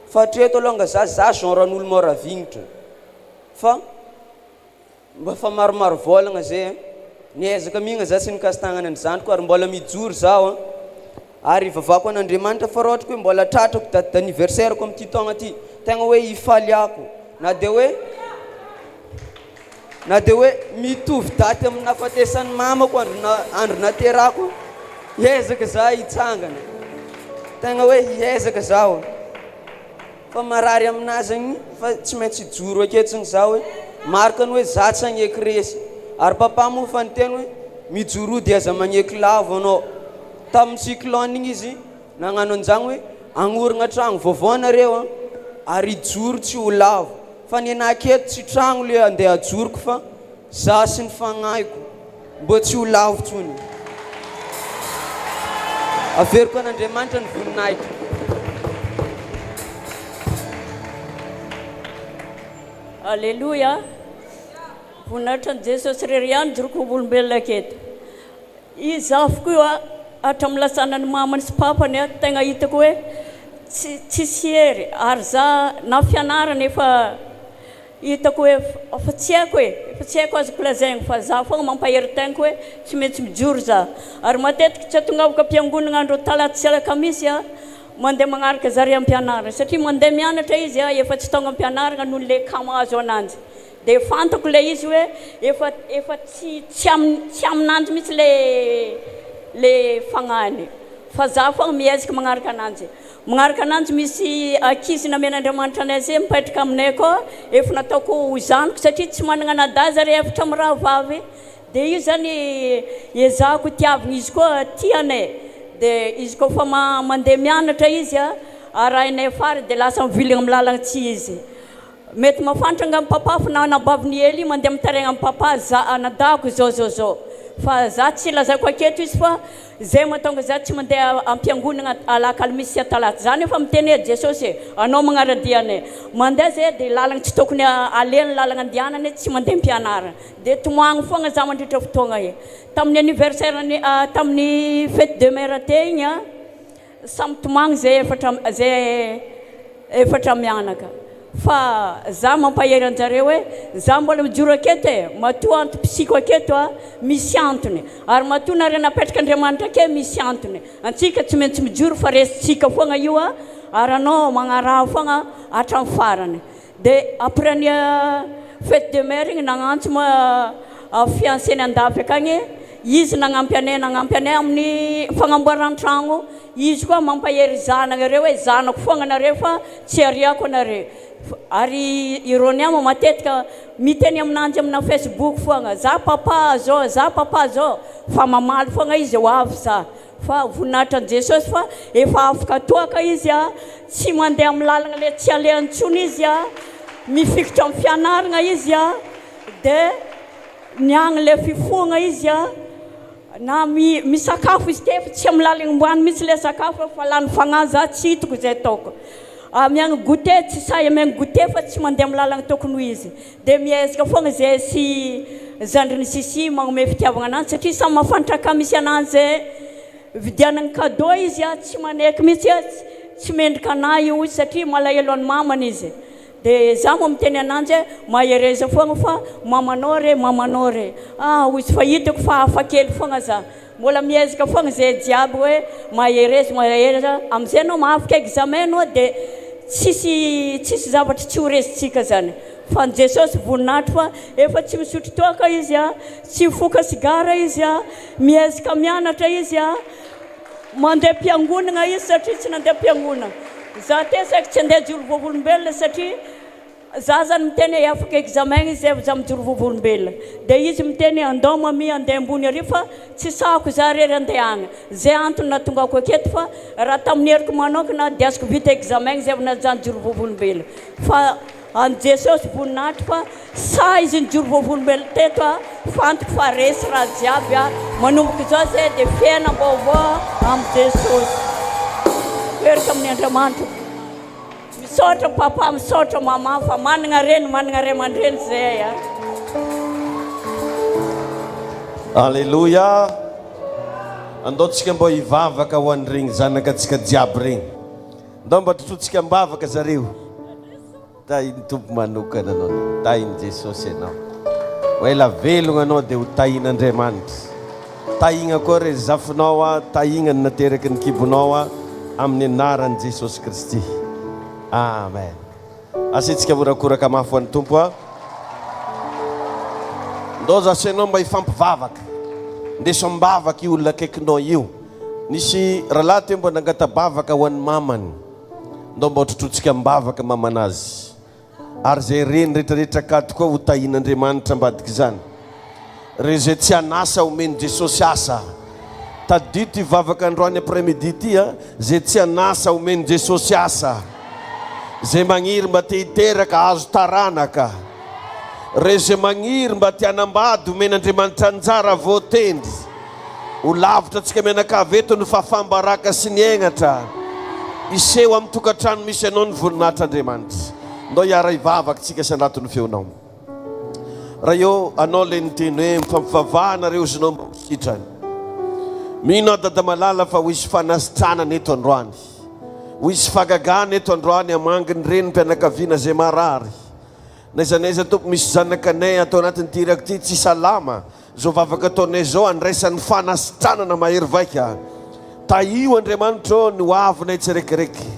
fa hatreto alonga za genren'olo mora vignitra fa mba fa maromaro volagna zay niezaka mihigna za tsy nikasitagnana ny zandriko ary mbola mijoro zaho ary vavako an'Andriamanitra fa raha ohatra hoe mbola tratrako date d'anniversaireko amin'ity taogna ty tegna hoe ifaliako na dia hoe mitovy daty amin'ny nahafatesan'ny mamako andro naterako hiezaka za hitsangana tegna hoe hiezaka zaho fa marary aminazy zany fa tsy maintsy joro aketo zany za hoe marika ny hoe za tsy agny ekresy. Ary papa moa fa niteny hoe mijoro dia aza magneky lavo anao. Tamin'ny cyclone igny izy nagnano an'izany hoe agnoragna tragno vaovao nareo ary ijoro tsy ho lavo. Fa ny anahy aketo tsy tragno le andeha ajoroko fa za sy ny fagnahiko mbo tsy ho lavo tsony. averiko an'Andriamanitra ny voninahitra. Alleluia. Voninahitra ny Jesosy rery ihany joroko olombelona aketo. Izy avokoa hatramin'ny lasanany mamany sy papany tegna hitako hoe tsisy hery ary za na fianarana efa hitako hoe efa tsy haiko azoko lazaigna fa za foagna mampahery tegnako hoe tsy maintsy mijoro za. Ary matetika tsy atongavako am-piangonana andro talaty sy alakamisy mandeha magnaraka zare am-pianarana satria mandeha mianatra izy efa tsy tonga am-pianarana noho le kamo azo ananjy. Dia fantako le izy hoe efa tsy aminanjy mitsy le fagnany fa za foagna miezaka magnaraka ananjy. Magnaraka ananjy misy ankizy namen'Andriamanitra anay zay mipetraka aminay koa efa nataoko zanako satria tsy manana nada zare efatra amin'ny rahavavy. Dia io zany ezahako tiavina izy koa tianay. Dia izy koa fa mandeha mianatra izy arahinay fary dia lasa mivilagna amin'ny lalagna tsy izy. Mety mafantatra nga papa fa nabaviny hely mandeha mitaregna amin'ny papa za anadako zao. Fa za tsy lazaiko aketo izy fa zay mahatonga za tsy mandeha am-piangonana alakamisy sy atalaty. Zany efa miteny Jesosy anao magnaradianay. Mandeha zay dia lalagna tsy tokony alena lalagna andianana tsy mandeha mpianarana. Dia tomoagno foagna za mandritra fotoagna e. Tamin'ny anniversaire tamin'ny fête de mère tey igny samy tomoagno zay efatra mianaka. Fa za mampahery anjareo hoe za mbola mijoro aketo matoa antopsiko aketo misy antony ary matoa nareo napetraka Andriamanitra ake misy antony. Antsika tsy maintsy mijoro fa resitsika foagna io ary anao magnaraha foagna hatramin'ny farany. Dia après ny fête de mère igny nagnantso fiancény andafy akagny izy nagnampy anay amin'ny fagnamboaran-tragno. Izy koa mampahery zanagna reo hoe zanako foagna nareo fa tsy ariako anareo. Ary ironiama matetika miteny aminanjy amina Facebook foagna za papa zao fa mamaly foagna izy ho avy za fa voninahitra an Jesosy fa efa afaka toaka izy tsy mandeha amin'ny lalagna le tsy alehantsony izy mifikitra amin'ny fianarana izy dia niagna le fifoagna izy na misakafo izy te fa tsy amin'ny lalagna omboany mitsy le sakafo fa lany fagnahy za tsy hitako zay taoko. Miagna goûter tsy sahy miagna goûter fa tsy mandeha amin'ny lalagna tokony ho izy. Dia miezaka foagna zay sy zandriny sisi magnome fitiavagna ananjy satria samy mafantatra ka misy ananjy zay vidianana cadeau izy tsy maneky mitsy tsy mendrika anahy io izy satria malahelo any mamany izy. Dia za moa miteny ananjy mahereza foagna fa mamanao re izy fa hitako fa hafa kely foagna za. Mbola miezaka foagna zay jiaby hoe mahereza amizay anao mahafaka examen anao dia tsisy zavatra tsy ho resitsika zany. Fa ny Jesosy voninahitra fa efa tsy misotro toaka izy tsy foka sigara izy miezaka mianatra izy mandeha mpiangonana izy satria tsy nandeha mpiangonana. Za te saika tsy andeha joro vovolombelona satria za zany miteny afaka examen izy za mijoro vovolombelona. Dia izy miteny andao mami andeha ambony ary fa tsy sahako za rery andeha agny. Zay antony natongako aketo fa raha tamin'ny heriko manokana dia azoko vita examen zay najanjoro joro vovolombelona. Fa an Jesosy voninahitra fa sa izy nijoro vovolombelona teto fantoko fa resy raha jiaby manomboka zao zay dia fiainam-baovao amin'ny Jesosy. Erika amin'ny Andriamanitra. Misaotra papa, misaotra mama fa manana reny ray aman-dreny zay Alleluia. Andaotsika mbo hivavaka ho an'iregny zanakatsika jiaby regny. Andao mba totrotsika mbavaka zareo. Tahiny tompo manokana anao, tahiny Jesosy anao. Ho ela velogna anao dia ho tahin'Andriamanitra. Tahigna koa re zafinao tahigna ny nateraky ny kibonao amin'ny anaran'i Jesosy Kristy. Amen. Asitsika vorakoraka mafy ho an'ny tompo ndao zasy ianao mba hifampivavaka ndeso mbavaka io olona akaikinao io. Nisy rahalahy teo mba nangatabavaka ho an'ny mamany. Ndao mba trotrotsika mbavaka mamanazy. Ary zay reny rehetrarehetra akato koa ho tahin'Andriamanitra ambadiky zany. Re zay tsy anasa omeny Jesosy asa. Tadito hivavaka androany après-midi ty zay tsy anasa omeny Jesosy asa. Zay magniry mba te hiteraka azo taranaka. Re zay magniry mba te hanambady omen'Andriamanitra anjara voatendry. ho lavitra antsika mianakavy eto ny fahafambaraka sy ny aignatra iseho amin'ny tokantrano misy anao ny voninahitra Andriamanitra. Ndao hiara hivavaka tsika sy anatin'ny feonao. Raha eo anao le niteny hoe mifampivavahana reo izy nao mba ho sitrany. Mino dada malala fa ho isy fanasitranana eto androany. Ho isy fagagana eto androany amanginy reny mpianakaviana zay marary. Naizanaiza tompo misy zanakanay atao anatin'ny tiraka ty tsy salama. Zao vavaka ataonay zao andraisan'ny fanasitranana mahery vaika. Taio Andriamanitra ny hoavinay tsirekireky.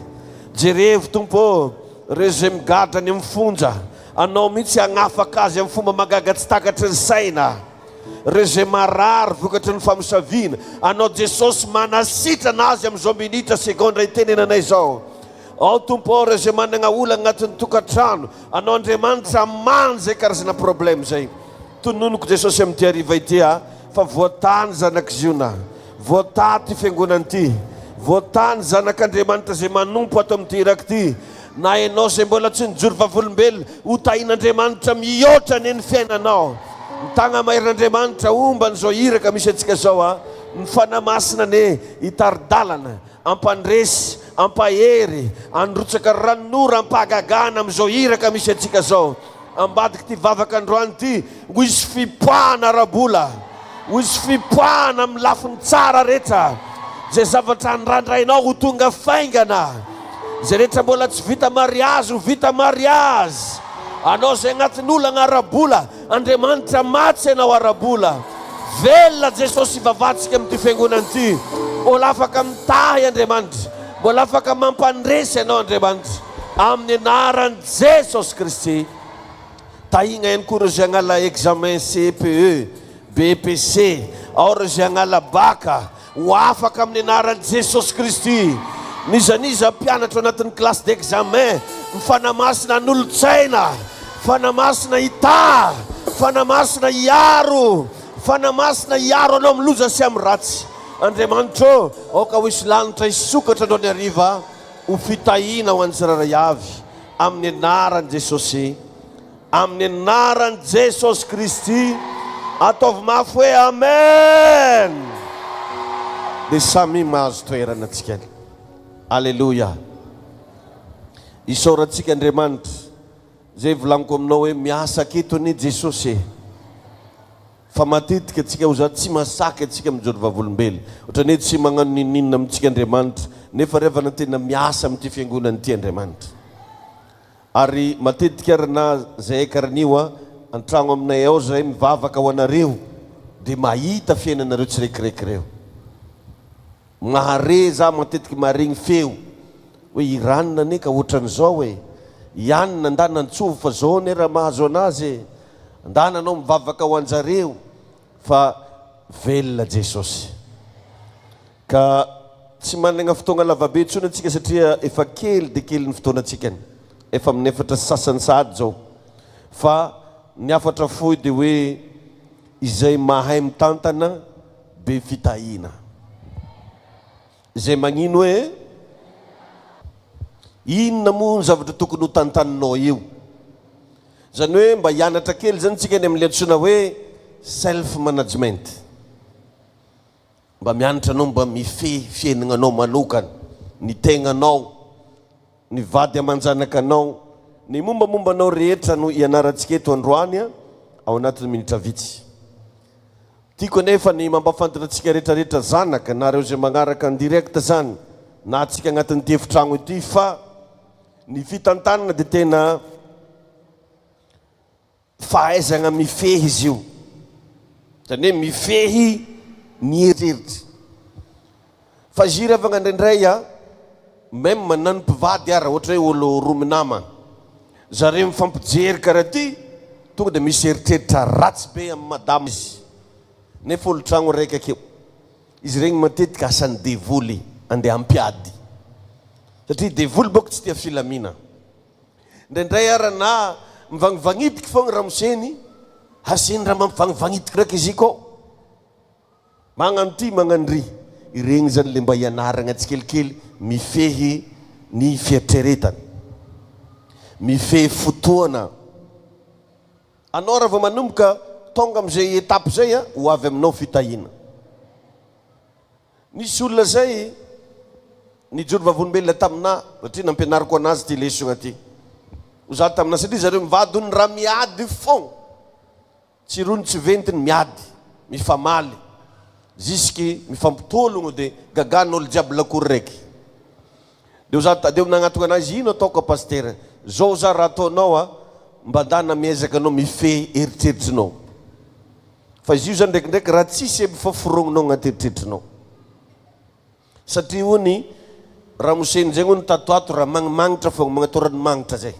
Jerevo tompo reo zay migadrany amin'ny fonja. Anao mihitsy agnafaka azy amin'ny fomba magaga tsy takatry ny saina. Reo zay marary vokatry ny famosaviana. Anao Jesosy manasitrana azy amin'izao minitra segondra itenenanay zao. Ao tompo reo zay manana olana agnatin'ny tokantrano. Anao Andriamanitra mamy zay karazana problème zay. Tononoko Jesosy amin'ity hariva ity fa voatany zanak'iziona. Voataty fiangonana ty. Voatany zanak'Andriamanitra zay manompo ato amin'ity iraka ty. Na ianao zay mbola tsy nijoro vavolombelona ho tahin'Andriamanitra mihoatra ny fiainanao. Ny tagna maherin'Andriamanitra omba n'izao iraka misy antsika zao ny fanamasina ne hitaridalana, ampandresy, ampahery, androtsaka ranonora, ampahagagana amin'izao iraka misy antsika zao. Ambadiky ty vavaka androany ty ho isy fipoahana arabola, ho isy fipoahana amin'ny lafiny tsara rehetra. Zay zavatra nrandrainao ho tonga faingana. Zay rehetra mbola tsy vita mariazy ho vita mariazy. Anao zay agnatin'ny olana arabola, Andriamanitra matsy ianao arabola. Velona Jesosy ivavatsika amin'ity fiangonana ty. Mbola afaka mitahy Andriamanitra, mbola afaka mampandresy ianao Andriamanitra. Amin'ny anaran'i Jesosy Kristy. Tahigna ihany koa reo zay agnala examen CPE, BPC, ao reo zay agnala baka. Ho afaka amin'ny anaran'i Jesosy Kristy. Nizaniza mpianatra anatin'ny classe d'examen, mifanamasina n'olon-tsaina, fanamasina hita, fanamasina hiaro, fanamasina hiaro anao miloza sy amin'ny ratsy. Andriamanitra aoka ho isy lanitra isokatra andao ny hariva ho fitahiana ho an'ny tsiraray avy amin'ny anaran'i Jesosy. Amin'ny anaran'i Jesosy Kristy ataovy mafy hoe amen. Dia samy mahazo toerana antsika. Alléluia. Isaorantsika Andriamanitra zay volaniko aminao hoe miasa aketony Jesosy. Fa matetika antsika ho za tsy masaka antsika mijoro vavolombelona. Ohatran'ny hoe tsy magnano ninina amintsika Andriamanitra nefa revana tena miasa amin'ity fiangonana ity Andriamanitra. Ary matetika arana zay karanio antragno aminay ao zay mivavaka ho anareo dia mahita fiainanareo tsirekireky reo. Mahare za matetiky maharegny feo hoe iranona ne ka ohatran'izao hoe ianina andana ntsovy fa zao ne raha mahazo anazy andana anao mivavaka ho anjareo fa velona Jesosy. Ka tsy manana fotoagna lavabe intsony antsika satria efa kely dia kely ny fotoanantsika efa amin'ny efatra sasany sady zao. Fa ny afatra fohy dia hoe izay mahay mitantana be fitahina. Zay magnino hoe inona moa ny zavatra tokony ho tantaninao eo. Zany hoe mba hianatra kely zany tsika ny amin'ny antsoina hoe self management. Mba mianatra anao mba mifehy fiainananao manokana, ny tegnanao, ny vady aman-janakanao, ny mombamombanao rehetra no ianarantsika eto androany ao anatin'ny minitra vitsy. Tiako anefa ny mampafantatra antsika rehetrarehetra zanaka na reo zay magnaraka ny direct zany na atsika agnatin'ny tefitragno ity fa ny fitantanana dia tena fahaizagna mifehy izy io. Zany hoe mifehy ny eritreritry. Fa izy revagna indraindray même manano mpivady ara ohatra hoe olo rominama. Zareo mifampijery karaha ty tonga dia misy eritreritra ratsy be amin'ny madamo izy. Nefa olo-tragno raiky akeo. Izy regny matetika asany devoly andeha ampiady. Satria devoly boko tsy tia filamina. Indraindray ara na mivangivangitiky foagna ramoseny, hasiny raha mampivangivangitiky raiky izy ko. Magnano ty magnano ry. Iregny zany le mba hianaragna tsikelikely mifehy ny fiatreretana. Mifehy fotoana. Anao raha vao manomboka tonga amin'izay etape zay ho avy aminao fitahina. nisy olona zay nijoro vavolombelona taminah satria nampianariko anazy ty lesona ty oza taminah satria zareo mivadony raha miady fon tsy rony tsy ventiny miady mifamaly jusky mifampitologno de gagan'olo jiaby lakory raiky de deo nagnatoko anazy ino ataoko pasteur zao za raha ataonao a mba dana miezaka anao mifehy eritreritrinao fa izy io zany ndraikindraiky raha tsisy faforognonao agnaty eritreritrinao satria ony raha moseny zay ony tatoato raha magnimagnitra fo magnatorany magnitra zay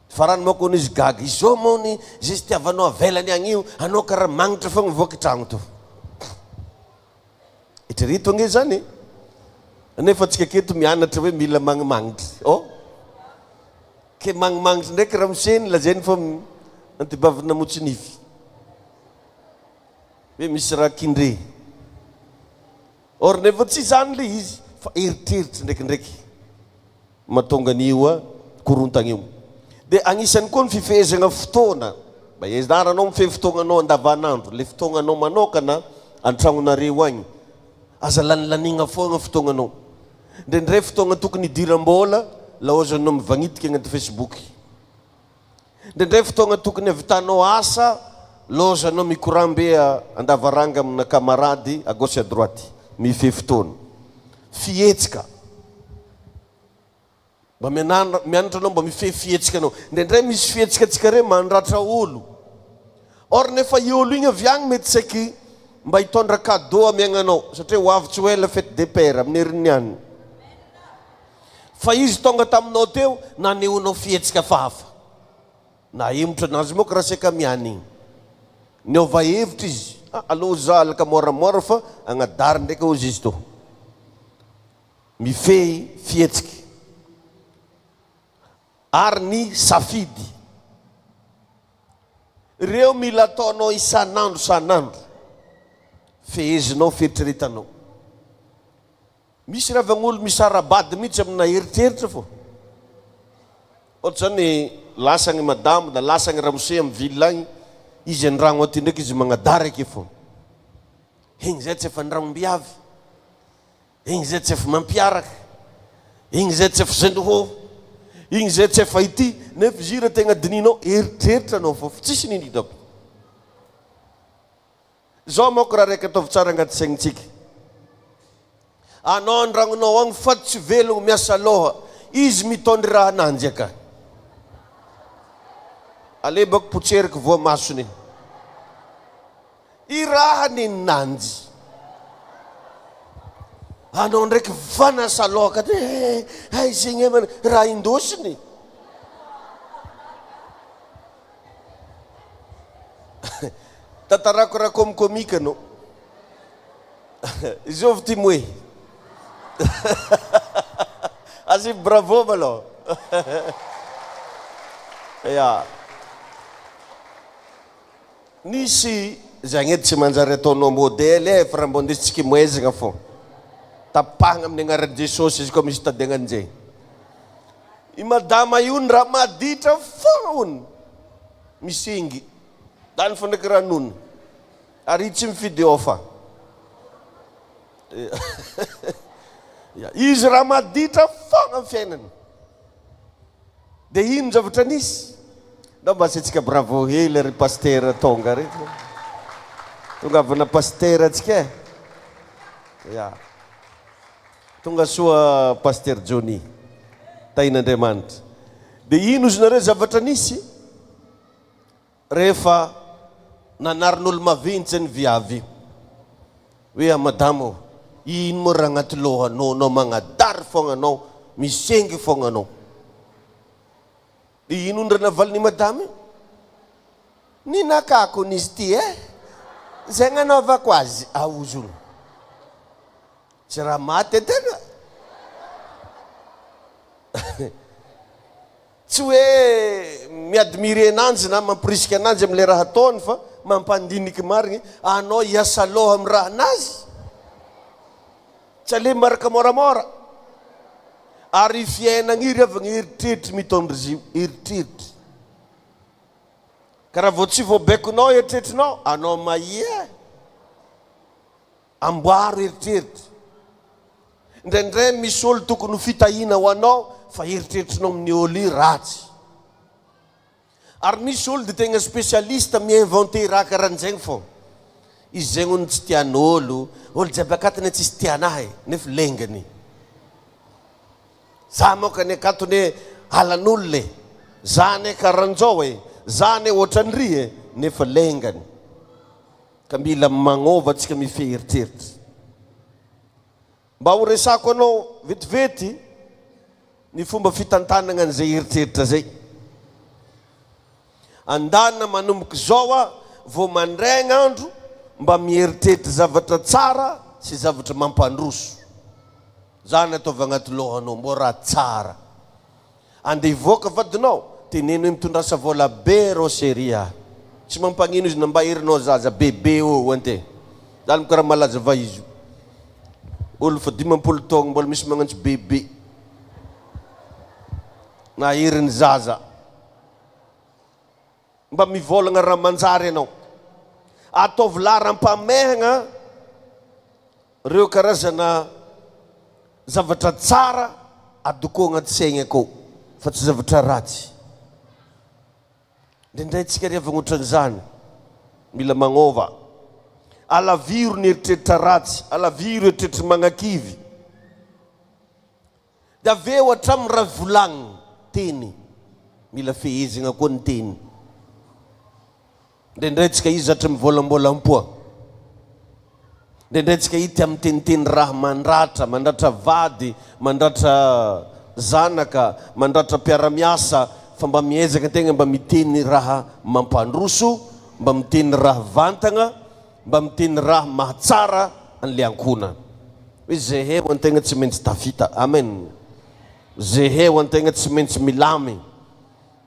farany mako ony izy gaga izao mony zay sy tiavanao avelany agny io anao karaha magnitra fo mivoaka tragno to itrerito ange zany nefa atsika keto mianatra hoe mila magnimagnitra ke magnimagnitra ndraiky raha moseny lazainy fa antibavina motsinify hoe misy raha kindre or nefa tsy zany le izy fa eritreritry ndraikindraiky mahatonga an'io a korontagna io de agnisan'ny koa ny fifehezagna fotoana mba ezaranao mifehy fotoagnanao andavanandro le fotoagnanao manokana antragnonareo agny aza lanilanigna foagna fotoagnanao ndraindray fotoagna tokony hidiram-bola laozanao mivagnitika agnaty Facebook ndraindray fotoagna tokony avitanao asa laozanao mikorambe andavaranga amina camarady à gauche à droite mifehy fotoana fietsika mba mianatra anao mba mifehy fietsika anao ndraindray misy fietsika atsika re mandratra olo or nefa i olo igny avy agny mety saiky mba hitondra cadeau amiagnanao satria ho avy tsy ho ela fête des pères amin'ny herin'ny any fa izy tonga taminao teo nanehonao fietsika fahafa na emotra anazy moa ka raha saika miany igny niova hevitra izy aloha za alaka moramora fa agnadary ndraiky ozy izy to mifehy fietsika ary ny safidy reo mila ataonao isanandro sanandro fehezinao fieritreretanao misy ravagn'olo misarabady mihitsy amina eritreritra fo ohatra zany lasagny madamo na lasagny ramose amy ville agny izy andragno aty ndraiky izy magnadary ake fo igny zay tsy efa andragnombiavy igny zay tsy efa mampiaraka igny zay tsy efa zenoho igny zay tsy efa ity nefa zira tegna dininao eritreritra anao fo tsisy ninino zao mako raha raiky ataovy tsara agnaty saignintsika anao andragnonao agny fa tsy velogno miasa loha izy mitondry raha ananjy aka alebako potseriko voamasony i raha ninanjy anao ndraiky vanasa loha ka de zegny amana raha indosiny tatarako raha komikomika anao izy ovy ty moe asy bravo malo ya nisy zagny edy tsy manjary ataonao modèle fa raha mbo ndesitsika moezagna fo tapahagna amin'ny agnaran'i jesosy izy koa misy tadiagnan'izay i madama io ny raha maditra fogna ony misingy dany fo ndraiky ranony ary tsy mifidy ofa izy raha maditra fogna amin'ny fiainany de ino zavatra nisy da mba asitsika bravo hely ry pasteur tonga re tonga avana pasteur atsika ya tonga soa pasteur Johnny tain'Andriamanitra de ino izy nareo zavatra nisy rehefa nanarin'olo mavintsy ny viavy hoe madamo ino moa raha agnaty lohanao anao magnadary fogna anao misengy fogna anao ino ndra navaliny madame ninakako nizy ty zay gnanaovako azy aozo tsy raha maty antena tsy hoe miadmire ananjy na mampirisika ananjy am'le raha ataony fa mampandiniky marigny anao hiasa loha amy raha anazy tsy ale maraka moramora ary fiainagny iry avy gn'eritreritry mitondry izy io eritreritry ka raha vo tsy voabaikonao eritreritrinao anao mahia amboaro eritreritra. Indraindray misy olo tokony ho fitahina ho anao fa eritreritrinao amin'ny olo io ratsy. Ary misy olo dia tegna spécialiste mi-inventer raha karahan'izegny fô. Izy zegny hono tsy tian'olo, olo jiaby akatony tsisy tianahy nefa lengany. Za moka ne akatony halan'olo le, za ne karahan'izao e, za ne ohatran'ry e, nefa lengany. Ka mila magnova antsika mifehy eritreritra. Mba ho resako anao vetivety ny fomba fitantanana an'izay eritreritra zay. Andana manomboka zao vao mandraigny andro mba mieritreritra zavatra tsara sy zavatra mampandroso. Zany ataova agnaty lohanao mbo raha tsara. Andeha hivoaka vadinao, teneno hoe mitondrasa vola be rô seria. Tsy mampagnino izy namba herinao zaza bebe o ante. Zany karaha malaza va izy. Olo fa 15 taogno mbola misy magnantso bebe. Na heriny zaza. Mba mivolagna raha manjary anao. Ataovy laharam-pamehagna reo karazana zavatra tsara adoko agnaty saigny akao fa tsy zavatra ratsy. Ndraindray tsika riavagna ohatran'izany mila magnova. Alaviro ny eritreritra ratsy, alaviro eritreritra magnakivy. Dia aveo hatramin'ny raha volagniny teny mila fehezigna koa ny teny. Ndraindray tsika izy zatra mivolambolam-poa. Ndraindray tsika ity amin'ny teniteny raha mandratra vady, mandratra zanaka, mandratra mpiara-miasa, fa mba miezaka tegna mba miteny raha mampandroso, mba miteny raha vantagna, mba miteny raha mahatsara an'le ankonana. Hoe zehe ho antegna tsy maintsy tafita. Amen. Zehe ho antegna tsy maintsy milamy.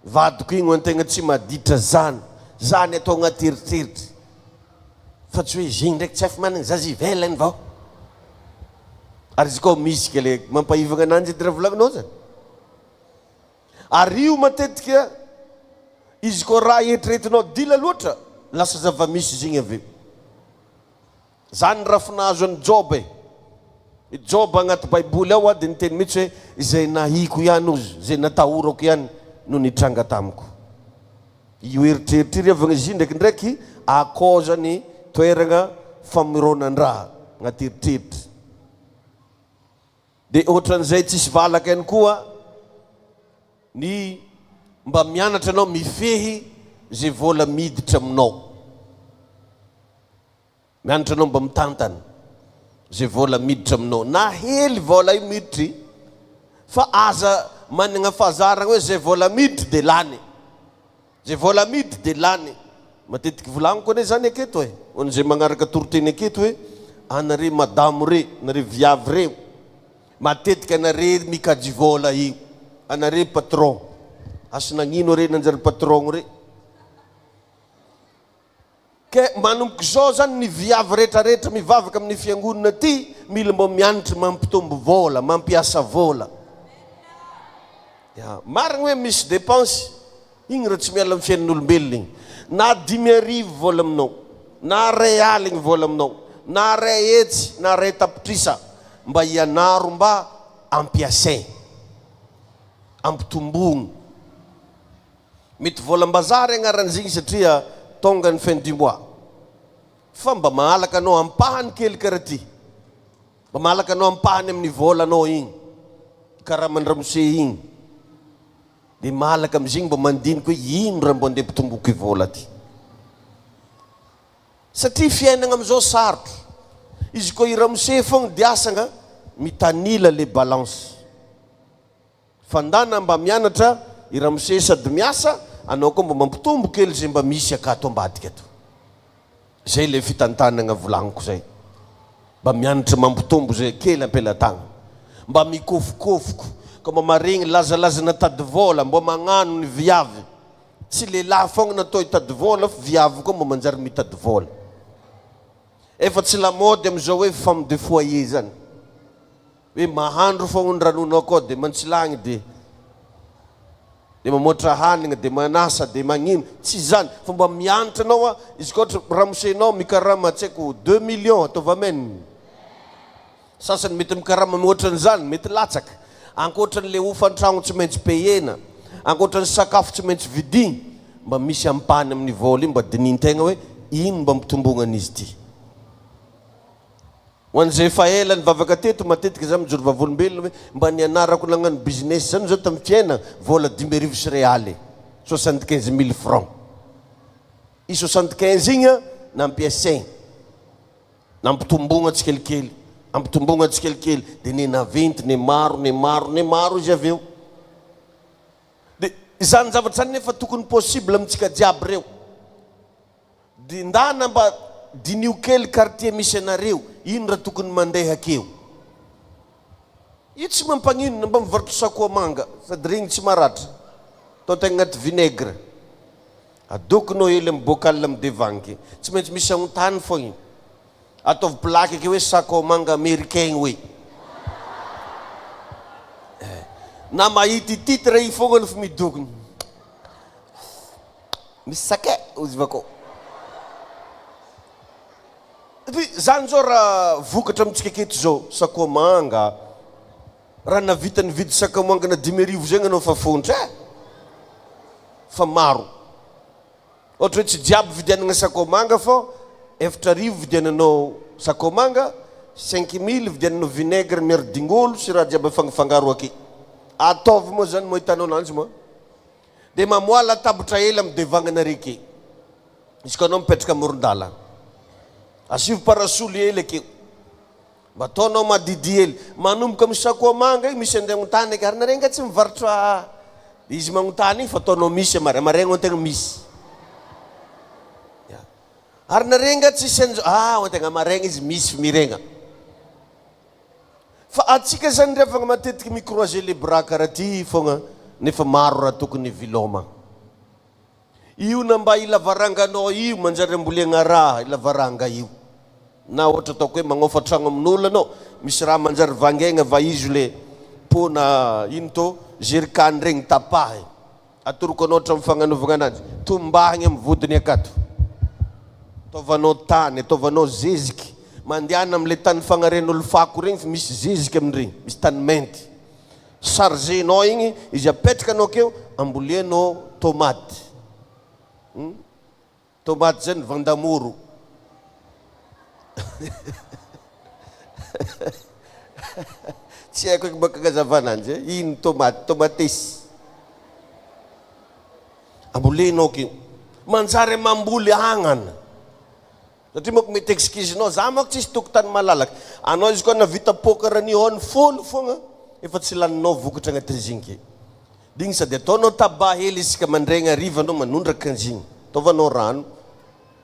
Vadiko igny ho antegna tsy maditra zany. Zany atao agnaty eritreritra. Fa tsy hoe zigny ndraiky tsy afa manana zaza ivelany vao. Ary izy koa misy ke le mampahivagna ananjy edy raha volagninao zany. Ary io matetika izy koa raha eritreretinao dila loatra lasa zava-misy zigny aveo. Zany raha finahazo an'i Job. I Job agnaty Baiboly ao dia niteny mihitsy hoe izay nahiko ihany ozy, izay natahorako ihany no nitranga tamiko. Io eritreritry riavagna izy ndraikindraiky akao zany toeragna famoronandraha agnaty eritreritra. Dia ohatran'izay tsisy valaka ihany koa ny mba mianatra anao mifehy zay vola miditra aminao. Mianatra anao mba mitantana zay vola miditra aminao. Na hely vola io miditry fa aza manana fahazarana hoe zay vola miditry dia lany. Zay vola miditry dia lany. Matetiky volagniko ane zany aketo e. On'izay magnaraka toroteny aketo hoe anare madamo re, anare viavy reo. Matetika anare mikajy vola io. Anare patron. Asa nagnino re nanjary patron re. Ke manomboka zao zany ny viavy rehetrarehetra mivavaka amin'ny fiangonana ty mila mba mianatra mampitombo vola, mampiasa vola. Marigny hoe misy dépense, igny raha tsy miala amin'ny fiainan'olombelona igny. Na 10,000 vola aminao, na 2 aligny vola aminao, na 2 hetsy, na 2 tapitrisa, mba ianaro mba ampiasain, ampitombogno. Mety volam-bazary agnaran'izigny satria tonga ny fin du mois. Fa mba mahalaka anao ampahany kely karaha ty. Mba mahalaka anao ampahany amin'ny volanao igny. Karaha mandramose igny. Dia mahalaka amin'izigny mba mandiniky hoe ino raha mbo andeha mpitomboky vola ty. Satria fiainana amin'izao sarotro. Izy koa iramose fogna dia asanga mitanila le balance. Fandana mba mianatra iramose sady miasa, anao koa mba mampitombo kely zay mba misy akato ambadika ato. Zay le fitantanana volagniko zay. Mba mianatra mampitombo zay kely ampelatagna. Mba mikofokofoko. Ka mba maregny lazalazana tady vola, mba magnano ny viavy. Tsy lehilahy fogna natao hitady vola, fa viavy koa mba manjary mitady vola. Efa tsy lamody amin'izao hoe femme de foyer zany. Hoe mahandro fogna ny ranonao koa dia mantsilagny dia dia mamoatra hanigna dia manasa dia magnino tsy zany fa mba mianatra anao a izy koa ohatra ramosenao mikarama tsy haiko 2 millions ataova amen sasany mety mikarama mihoatran'izany mety latsaka ankoatran'le ofantragno tsy maintsy payena ankoatran'ny sakafo tsy maintsy vidigny mba misy ampany amin'ny vola iny mba dinintegna hoe ino mba mitombognan'izy ty ho an'izay efa ela nivavaka teto matetika za mijoro vavolombelona hoe mba nianarako nagnano business zany zao tamin'ny fiaina vola 5,000 céréales 75 000 francs i 75 igny a nampiasaigny nampitombogna tsikelikely ampitombogna tsikelikely dia nenaventy ne maro izy aveo dia izany zavatra zany nefa tokony possible amintsika jiaby reo dia ndana mba dinio kely quartier misy anareo ino raha tokony mandeha akeo io tsy mampagnino mba mivarotra sakoa manga sady regny tsy maratra atao tegna agnaty vinaigre adokonao hely amin'ny bocal amin'ny devangy tsy maintsy misy agnontany fo igny ataovy plaque ake hoe sakoa manga américain hoe na mahita titre i fogna no fa midokony misy sake ozy vakao zany zao raha vokatra amintsika aketo zao sakoa manga raha navita nividy sakoa manga na 10,000 zegny anao fa fontra fa maro ohatra hoe tsy jiaby vidianana sakoa manga fô 4,000 vidiananao sakoa manga 5,000 vidiananao vinaigre miaro dingolo sy raha jiaby fangafangaro ake ataovy moa zany moa hitanao ananjy moa dia mamoala tabatra hely amin'ny devagna reke izy koa anao mipetraka amoron-dala asivy parasolo hely akeo mba ataonao madidi hely manomboka amin'ny sakoa manga igny misy andeha agnontany ake ary narenga tsy mivarotra izy magnontany igny fa ataonao misy maregna antegna misy ary narenga tsy senjo antegna maregna izy misy fa miregna fa atsika zany revagna matetiky microiser le bras karaha ty fogna nefa maro raha tokony viloma io na mba ilavaranganao io manjary ambolegna raha ilavaranga io na ohatra ataoko hoe magnofa tragno amin'olo anao misy raha manjary vangaigna va izy le pona ino to jerikany regny tapahy atoroko anao hatramin'ny fagnanovagna ananjy tombahigny amin'ny vodiny akato ataovanao tany ataovanao zeziky mandehana amin'le tany fagnaren'olo fako regny fa misy zeziky amin'iregny misy tany mainty chargenao igny izy apetraka anao akeo ambolianao tomaty tomaty zany vandamoro tsy haiko eky baka gazavananjy ino tomatesy ambolenao keo manjary mamboly agnana satria moko mety excusenao za mako tsisy tokotany malalaka anao izy koa navita pokarany hoany folo fogna efa tsy laninao vokatra agnatin'izy igny ke digny sady ataonao taba hely isika mandregna ariva anao manondraka anjigny ataovanao rano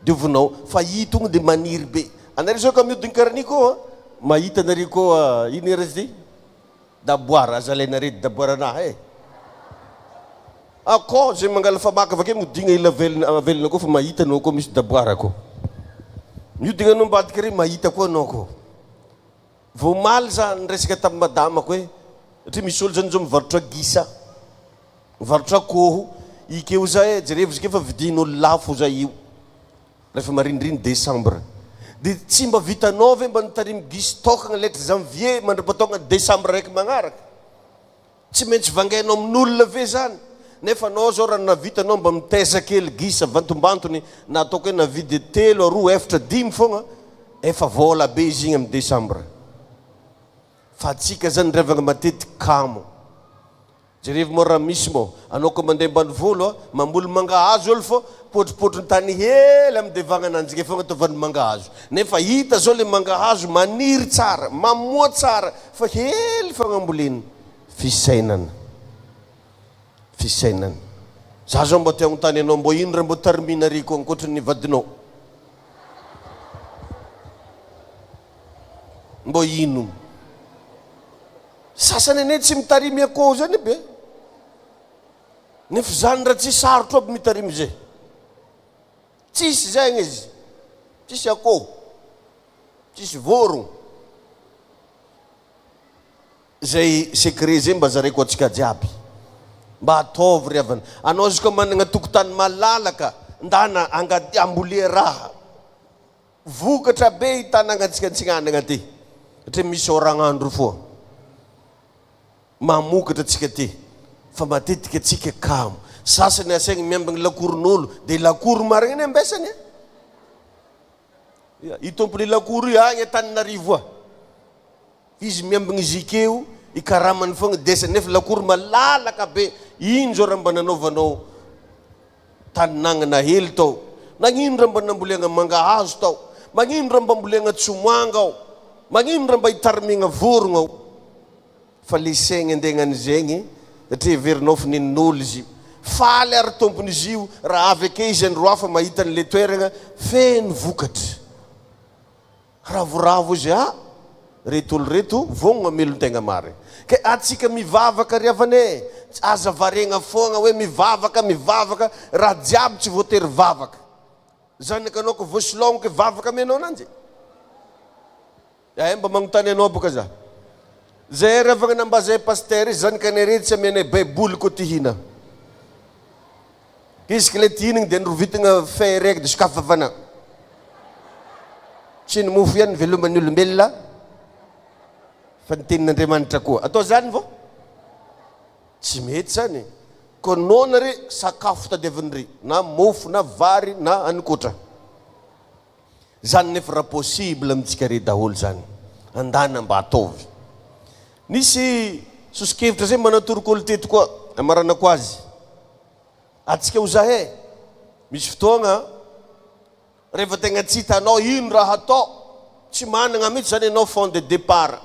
diovinao fa i tonga dia maniry be anare zao ka miodigny karani koa mahita nare koa ino erazy ty daboara azalainare daboarana akao zay mangala famaka avake modigna ila avelona koa fa mahita anao koa misy daboara koa miodigna anao mbadika re mahita koa anao koa vomaly za nresaka tamin'ny madamako hoe satria misy olo zany zao mivarotra gisa mivarotra koho ikeo za jerevo izy ke fa vidin'olo lafo za io rehefa marindriny décembre dia tsy mba vitanao ve mba nitarimy gisy tokagna lettre janvier mandra-potonga décembre raiky magnaraka tsy maintsy vangainao amin'olona ve zany nefa anao zao raha navitanao mba miteza kely gisa vantombantony na ataoko hoe navidy 3 4 5 fogna efa vola be izy igny amin'ny décembre fa atsika zany revagna matetiky kamo jerevo moa raha misy moa anao koa mandeha ambanivolo mamboly mangahazo olo fô potripotriny tany hely amin'ny devagna ananjy fogna ataovany mangahazo nefa hita zao le mangahazo maniry tsara mamoa tsara fa hely fogna amboleny fisainana za zao mba te agnontany anao mbo ino raha mbo tarimina riko ankoatrany vadinao mbo ino sasany ane tsy mitarimy akoho zany be nefa zany raha tsy sarotro aby mitarimy zay tsisy zegny izy tsisy akoho tsisy vorogno zay secret zay mba zaraiko atsika jiaby mba ataovy ry havana. Anao izy koa manana tokotany malalaka ndana ambolia raha vokatra be hitanana antsika antsinanana ty satria misy oragnandro foa mamokatra atsika ty fa matetika atsika kamo sasany asaigny miambigny lakoron'olo dia lakoro marigny ny ambesany itompony lakoro io agny Antananarivo izy miambigny zikeo ikaramany fogna desany nefa lakoro malalaka be ino zao raha mba nanaovanao taninagna hely tao nagnino raha mba namboliagna mangahazo tao magnino raha mba mboliagna tsomanga ao magnino raha mba hitarimigna vorogna ao fa le saigny andegnan'izegny satria verinao fa ninin'olo izy faly ary tompony izy io raha avy ake izy andro hafa mahita n'le toeragna feno vokatra ravoravo izy reto olo reto vognona melon-tegna mary ke atsika mivavaka ry havane aza varegna foagna hoe mivavaka raha jiaby tsy voatery vavaka zanaka anao ko vosilogno ke vavaka amenao ananjy mba magnontany anao boka za zay ravagna namba zay paster izy zanaka anare tsy amenay baiboly ko tihina izy ke le tihinagny dia nrovitagna fe raiky dia sokafafana tsy ny mofo ihany veloman'ny olombelona fa ny tenin'Andriamanitra koa atao zany vao tsy mety zany ko nonare sakafo tadiavin'ry na mofo na vary na anikotra zany nefa raha possible amintsika re daholo zany andana mba ataovy nisy sosikevitra zay manatoroko olo teto koa amaranako azy atsika ho zahe misy fotoagna rehefa tegna tsy hitanao ino raha atao tsy managna mihitsy zany ianao fond de départ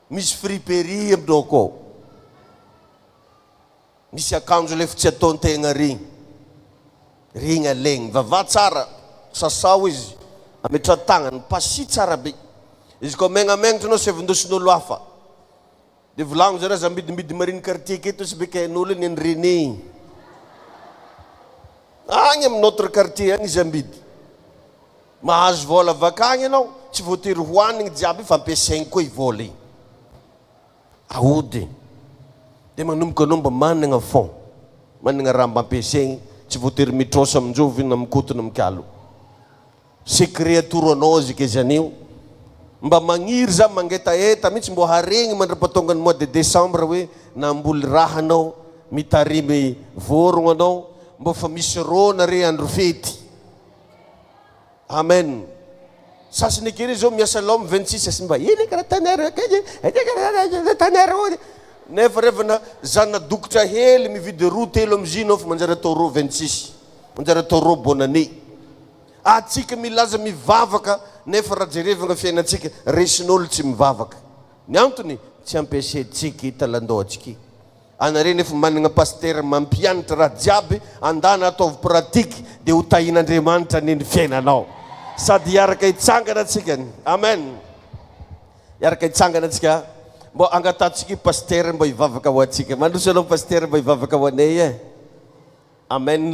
misy friperie aminao koa misy akanjo lefa tsy ataon-tegna regny alaigny vava tsara sasao izy ametra tagnany pasi tsara be izy koa megnamegnatra anao sy avindosin'olo hafa dia volagno zay raha za midimbidi mariny quartier keto sy beka hain'olo ny René agny amin'ny notre quartier agny izy ambidy mahazo vola vakagny ianao tsy voatery hoanigny jiaby fa ampiasaigny koa i vola igny aody dia manomboka anao mba managna fond managna raha mba ampiasaigny tsy voatery mitrosa aminjovy na mikotona mikalo secret atoro anao izy ke zanio mba magniry za mangetaeta mihitsy mbo haregny mandra-patonga ny mois de décembre hoe namboly raha anao mitarimy vorogno anao mbo fa misy rôna re andro fety amen sasany kely zao miasa lome 26 asy mba iny karaha tanera tanera nefa revana zana dokotra hely mividy roa telo am'izy nao fa manjary atao ro 26 manjary atao ro bonne année atsika milaza mivavaka nefa raha jerevagna fiainatsika resin'olo tsy mivavaka ny antony tsy ampiasaitsika italandoatsika anare nefa managna paster mampianatra raha jiaby andana ataovy pratique dia ho tahin'Andriamanitra neny fiainanao sady hiaraka hitsangana atsika amen hiaraka hitsangana atsika mbo angatatsika paster mba hivavaka ho atsika mandroso anao paster mba hivavaka ho anay amen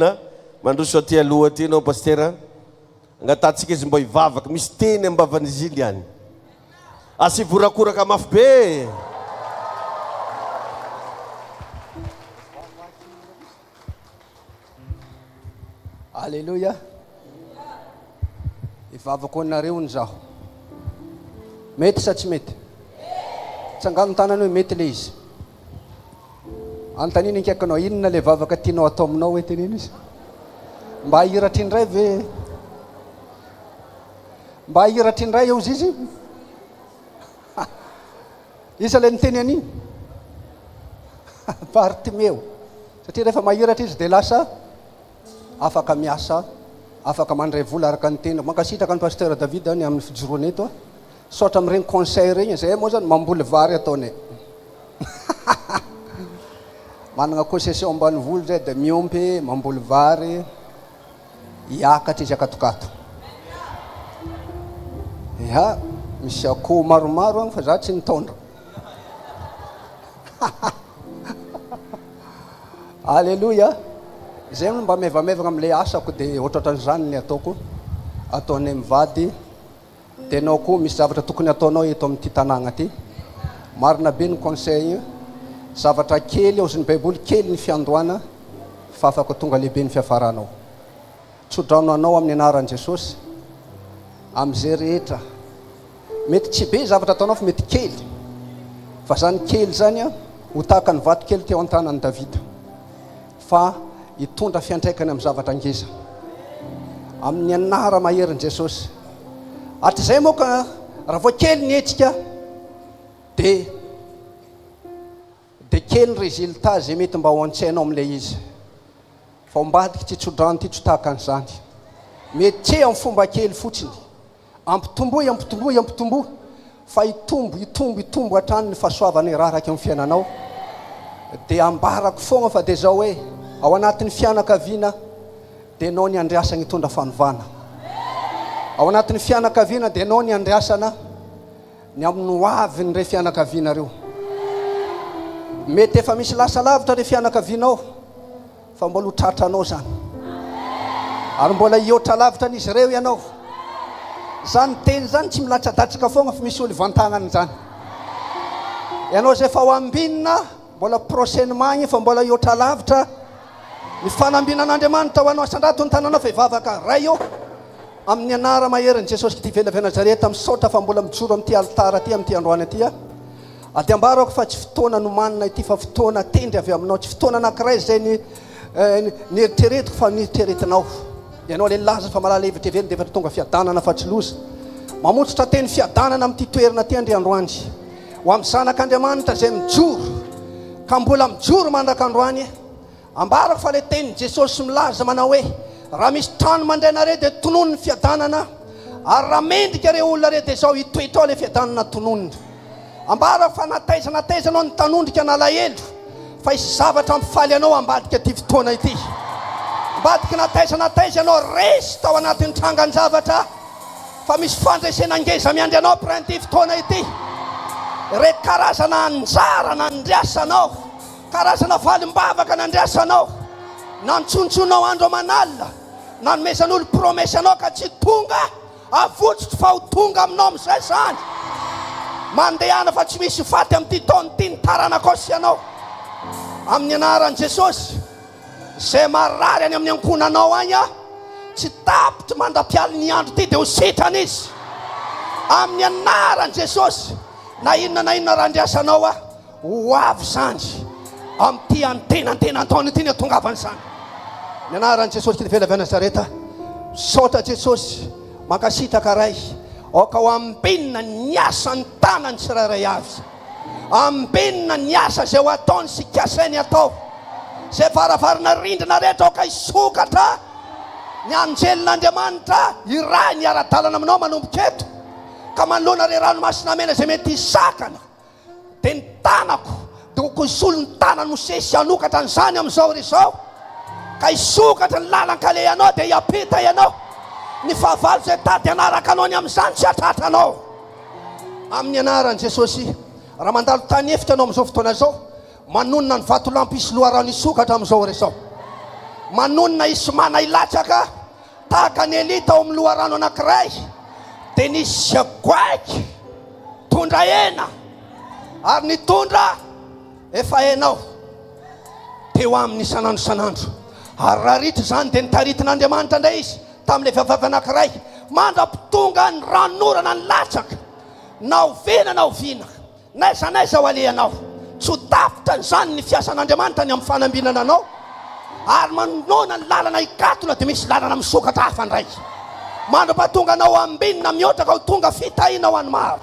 mandroso aty aloha aty anao paster angatatsika izy mba hivavaka misy teny ambavan'izy ily any asy vorakoraka mafy be Alléluia. Ivavako anareo ny zaho. Mety sa tsy mety? Tsangano tanana hoe mety le izy. Antaniny ankiakanao inona le vavaka tianao atao aminao hoe teniny izy? Mba hiratry indray ve? Mba hiratry indray eo izy? Isa le niteny an'iny? Bartimeo. Satria rehefa mahiratra izy dia lasa afaka miasa, afaka mandray vola araka ny tena. Mankasitraka ny pasteur David any amin'ny fijoroana eto saotra amin'ireny conseil regny zay moa zany mamboly vary ataony manana concession ambany volo zay dia miompy mamboly vary hiakatra izy akatokato ya misy akoho maromaro agny fa za tsy nitondra Alléluia. Zay mba mevamevagna am'le asako dia ohatrohatran'izany le ataoko ataonay mivady dia anao koa misy zavatra tokony ataonao eto amin'ity tanàgna ty marina be ny conseil zavatra kely ao zy ny baiboly kely ny fiandohana fa afaka tonga lehibe ny fiafaranao. Tsodrano anao amin'ny anaran'i Jesosy amin'izay rehetra. Mety tsy be zavatra ataonao fa mety kely. Fa zany kely zany ho tahaka ny vato kely teo an-tanan'i Davida. Fa hitondra fiantraikany amin'ny zavatra ngeza. Amin'ny anara maherin'i Jesosy. Hatrizay moa ka raha vao kely ny hetsika dia kely ny résultat zay mety mba ho an-tsainao amin'ilay izy. Fa ombadika tsy tsodrano ty tsy tahaka an'izany. Mety tsy amin'ny fomba kely fotsiny. Ampitombo fa hitombo hatrany ny fahasoavana iraraka amin'ny fiainanao. Dia ambarako foana fa dia zao hoe ao anatin'ny fianakaviana dia anao ny andriasana hitondra fanovana. Ao anatin'ny fianakaviana dia anao ny andriasana ny amin'ny hoaviny re fianakaviana reo. Mety efa misy lasa lavitra re fianakavianao fa mbola ho tratranao zany. Ary mbola hihoatra lavitra n'izy ireo ianao. Zany teny zany tsy milatradatrika foana fa misy olo vantagnany zany. Ianao zay fa ho ambinina mbola prochainement fa mbola hihoatra lavitra ny fanambinan'Andriamanitra ho anao asandrato ny tananao fa hivavaka ray io amin'ny anara maherin'i Jesosy ty vela Nazareta misaotra fa mbola mijoro amin'ity altara ty amin'ity androany aty. Ady ambarako fa tsy fotoana nomanina ity fa fotoana tendry avy aminao, tsy fotoana anankiray zay ny eritreretiko fa nieritreretinao. Ianao le laza fa malala hevitra velona dia efa tonga fiadanana fa tsy loza. Mamotsitra teny fiadanana amin'ity toerana ty androany. Ho amin'ny zanak'Andriamanitra zay mijoro ka mbola mijoro mandrak'androany. Ambarako fa le tenin'i Jesosy milaza manao hoe raha misy trano mandrainareo dia tonono ny fiadanana, ary raha mendrika reo olona reo dia zao hitoetra ao le fiadanana tononona. Ambarako fa nataizanao ny tanondrika nalahelo fa isy zavatra ampifaly anao ambadika ty fotoana ity. Ambadika nataiza anao resy tao anatin'ny trangan-javatra fa misy fandraisana ngeza miandry anao printy fotoana ity. Re karazana anjara nandriasanao, karazana valim-bavaka nandriasanao, nantsontsonao andro aman'alina, nanomezan'olo promesa anao ka tsy tonga avotsotro fa ho tonga aminao amin'izay zany. Mandehana fa tsy misy faty amin'ity taona ity ny taranako sy ianao. Amin'ny anaran'i Jesosy zay marary any amin'ny ankonanao any tsy tapitra mandra-pialy ny andro ity dia ho sitrana izy. Amin'ny anaran'i Jesosy na inona randriasanao ho avy zany amin'ity antenantaona ity ny atongavany zany. Ny anaran'i Jesosy ty vela Nazareta, saotra Jesosy mankasitraka ray oka ho ambinina ny asa ny tanany tsirairay avy. Ambinina ny asa zay ho ataony sy kasainy atao. Zay varavarana rindrina rehetra oka hisokatra ny anjelin'Andriamanitra iray ny ara-dalana aminao manomboka eto ka manoloana re ranomasina mena zay mety hisakana. Dia ny tanako dia oko isolo ny tanany Mosesy hanokatra an'izany amin'izao rizao ka hisokatra ny lalan-kale ianao dia hiampita ianao. Ny fahavalo zay tady anaraka anao ny amin'izany tsy hatratranao. Amin'ny anaran'i Jesosy raha mandalo tany efitra anao amin'izao fotoana izao, manonona ny vatolampy isy loharano hisokatra amin'izao rezao. Manonona isy mana ilatsaka tahaka ny Elita ao amin'ny loharano anankiray dia nisy zagoaiky tondra hena ary ny tondra efa henao teo amin'ny isanandro. Ary raha ritra zany dia nitaritin'Andriamanitra indray izy tamin'ilay vavavy anankiray mandra-pitonga ny ranorana ny latsaka na ovina naiza ho alehanao. Tsy ho tapitra zany ny fiasan'Andriamanitra ny amin'ny fanambinana anao ary manona ny lalana hikatona dia misy lalana misokatra hafa ndray. Mandra-pahatonga anao ambinina mihoatra ka ho tonga fitahiana ho any maro.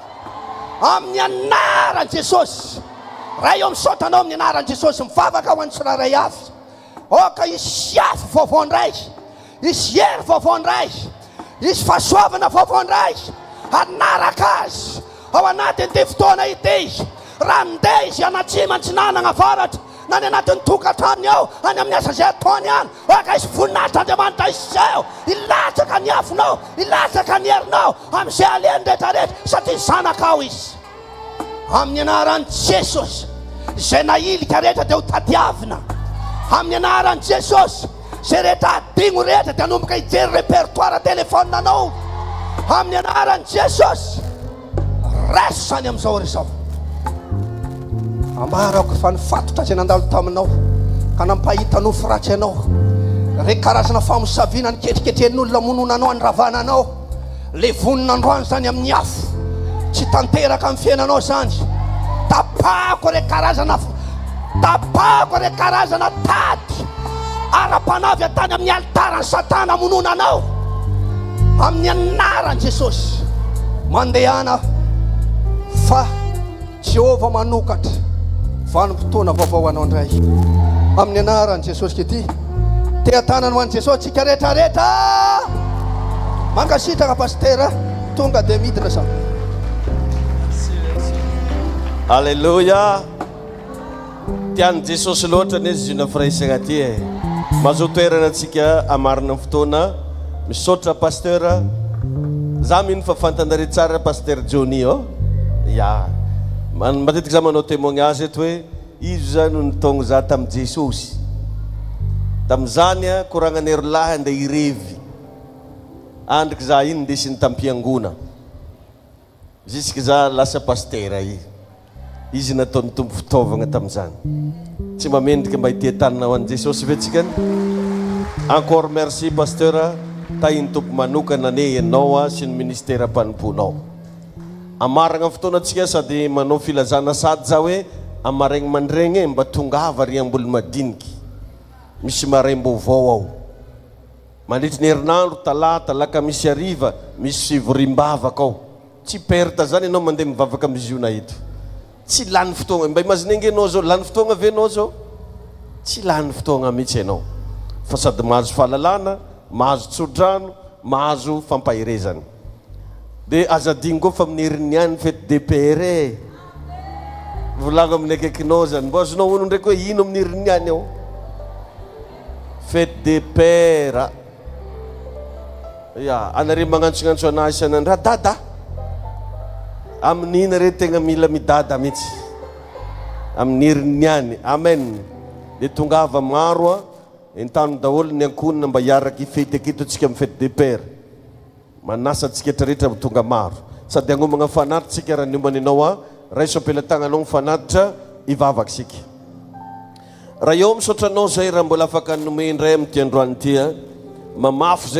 Amin'ny anaran'i Jesosy raha eo misaotra anao amin'ny anaran'i Jesosy mivavaka ho any tsirairay avy. Oka hisy afo vaovao ndray, hisy hery vaovao ndray, hisy fahasoavana vaovao ndray hanaraka azy ao anatin'ity fotoana ity. Raha mindeha izy anatsima tsy nanana avaratra na ny anatin'ny tokantrano ao any amin'ny asa zay ataony any, oka isy voninahitran'Andriamanitra izao ilatsaka ny afonao, ilatsaka ny herinao amin'izay alehany rehetrarehetra satria zanaka ao izy. Amin'ny anaran'i Jesosy zay nailika rehetra dia ho tadiavina. Amin'ny anaran'i Jesosy zay rehetra adigno rehetra dia hanomboka hijery repertoire telefônina anao. Amin'ny anaran'i Jesosy reso zany amin'izao rezao. ambarako fa nifatotra zay nandalo taminao ka nampahita nofo ratsy anao re karazana famosaviana niketriketrenin'olona mononanao andravananao le vonina androany zany amin'ny afo tsy tanteraka amin'ny fiainanao zany tapako re karazana tady ara-panavy atany amin'ny altarany satana mononanao amin'ny anaran'i Jesosy mandehana fa Jehova manokatra vanim-potoana vaovao anao indray amin'ny anaran'i Jesosy kety te-tanany ho an'i Jesosy tsika rehetrarehetra mankasitraka pastera tonga dia midina sa Alléluia. Tiany Jesosy loatra nezy zina firaisagna ty e. Mahazo toerana antsika amarina fotoana misaotra pasteur. Za mino fa fantanare tsara pasteur Johnny oh. Ya. Matetiky za manao témoignage eto hoe izy zany nitogno za tamin'i Jesosy. Tamin'izany a koragnan'ero lahy andeha irevy. Andriky za iny ndesiny tampiangona. Jusque za lasa pasteur i. Izy nataony tombo fitaovagna tamin'izany. Tsy mba mendrika mba hitia tanina an'i Jesosy ve tsika. Encore merci pasteur. Tahiny tompo manokana ane ianao sy ny ministère mpanomponao. Amaragna fotoana antsika sady manao filazana sady za hoe amaregny mandregny mba tongava riam-bolo madiniky. Misy maraim-baovao ao. Mandritry ny herinandro talata lakamisy hariva misy fivoriam-bavaka ao. Tsy perte zany ianao mandeha mivavaka amin'ny ziona eto. Tsy lany fotoagna mba imaginengy anao zao lany fotoagna ve anao zao? Tsy lany fotoagna mihitsy ianao. Fa sady mahazo fahalalana, mahazo tsodrano, mahazo fampahirezana. De azadigny koa fa amin'ny herin'ny any fety DPR e. Volagno amin'ny akaikinao zany. Mbo azonao ono ndraiky hoe ino amin'ny herin'ny any ao? Fety DPR. Ya, anare magnantsognantso anazy sanandra dada. Amin'ina re tegna mila midada mihitsy. Amin'ny herin'ny any. Amen. De tongava maro a. Entano daholo ny ankonina mba hiaraky fety aketo antsika amin'ny fety DPR. Manasa antsika rehetrarehetra tonga maro. Sady agnomagna fanatitra tsika raha niombana anao a. Raiso ampelatagnanao ny fanatitra ivavaka sika. Raha eo misaotra anao zay raha mbola afaka nomeny indray amin'ity androany ity a. Mamafy zay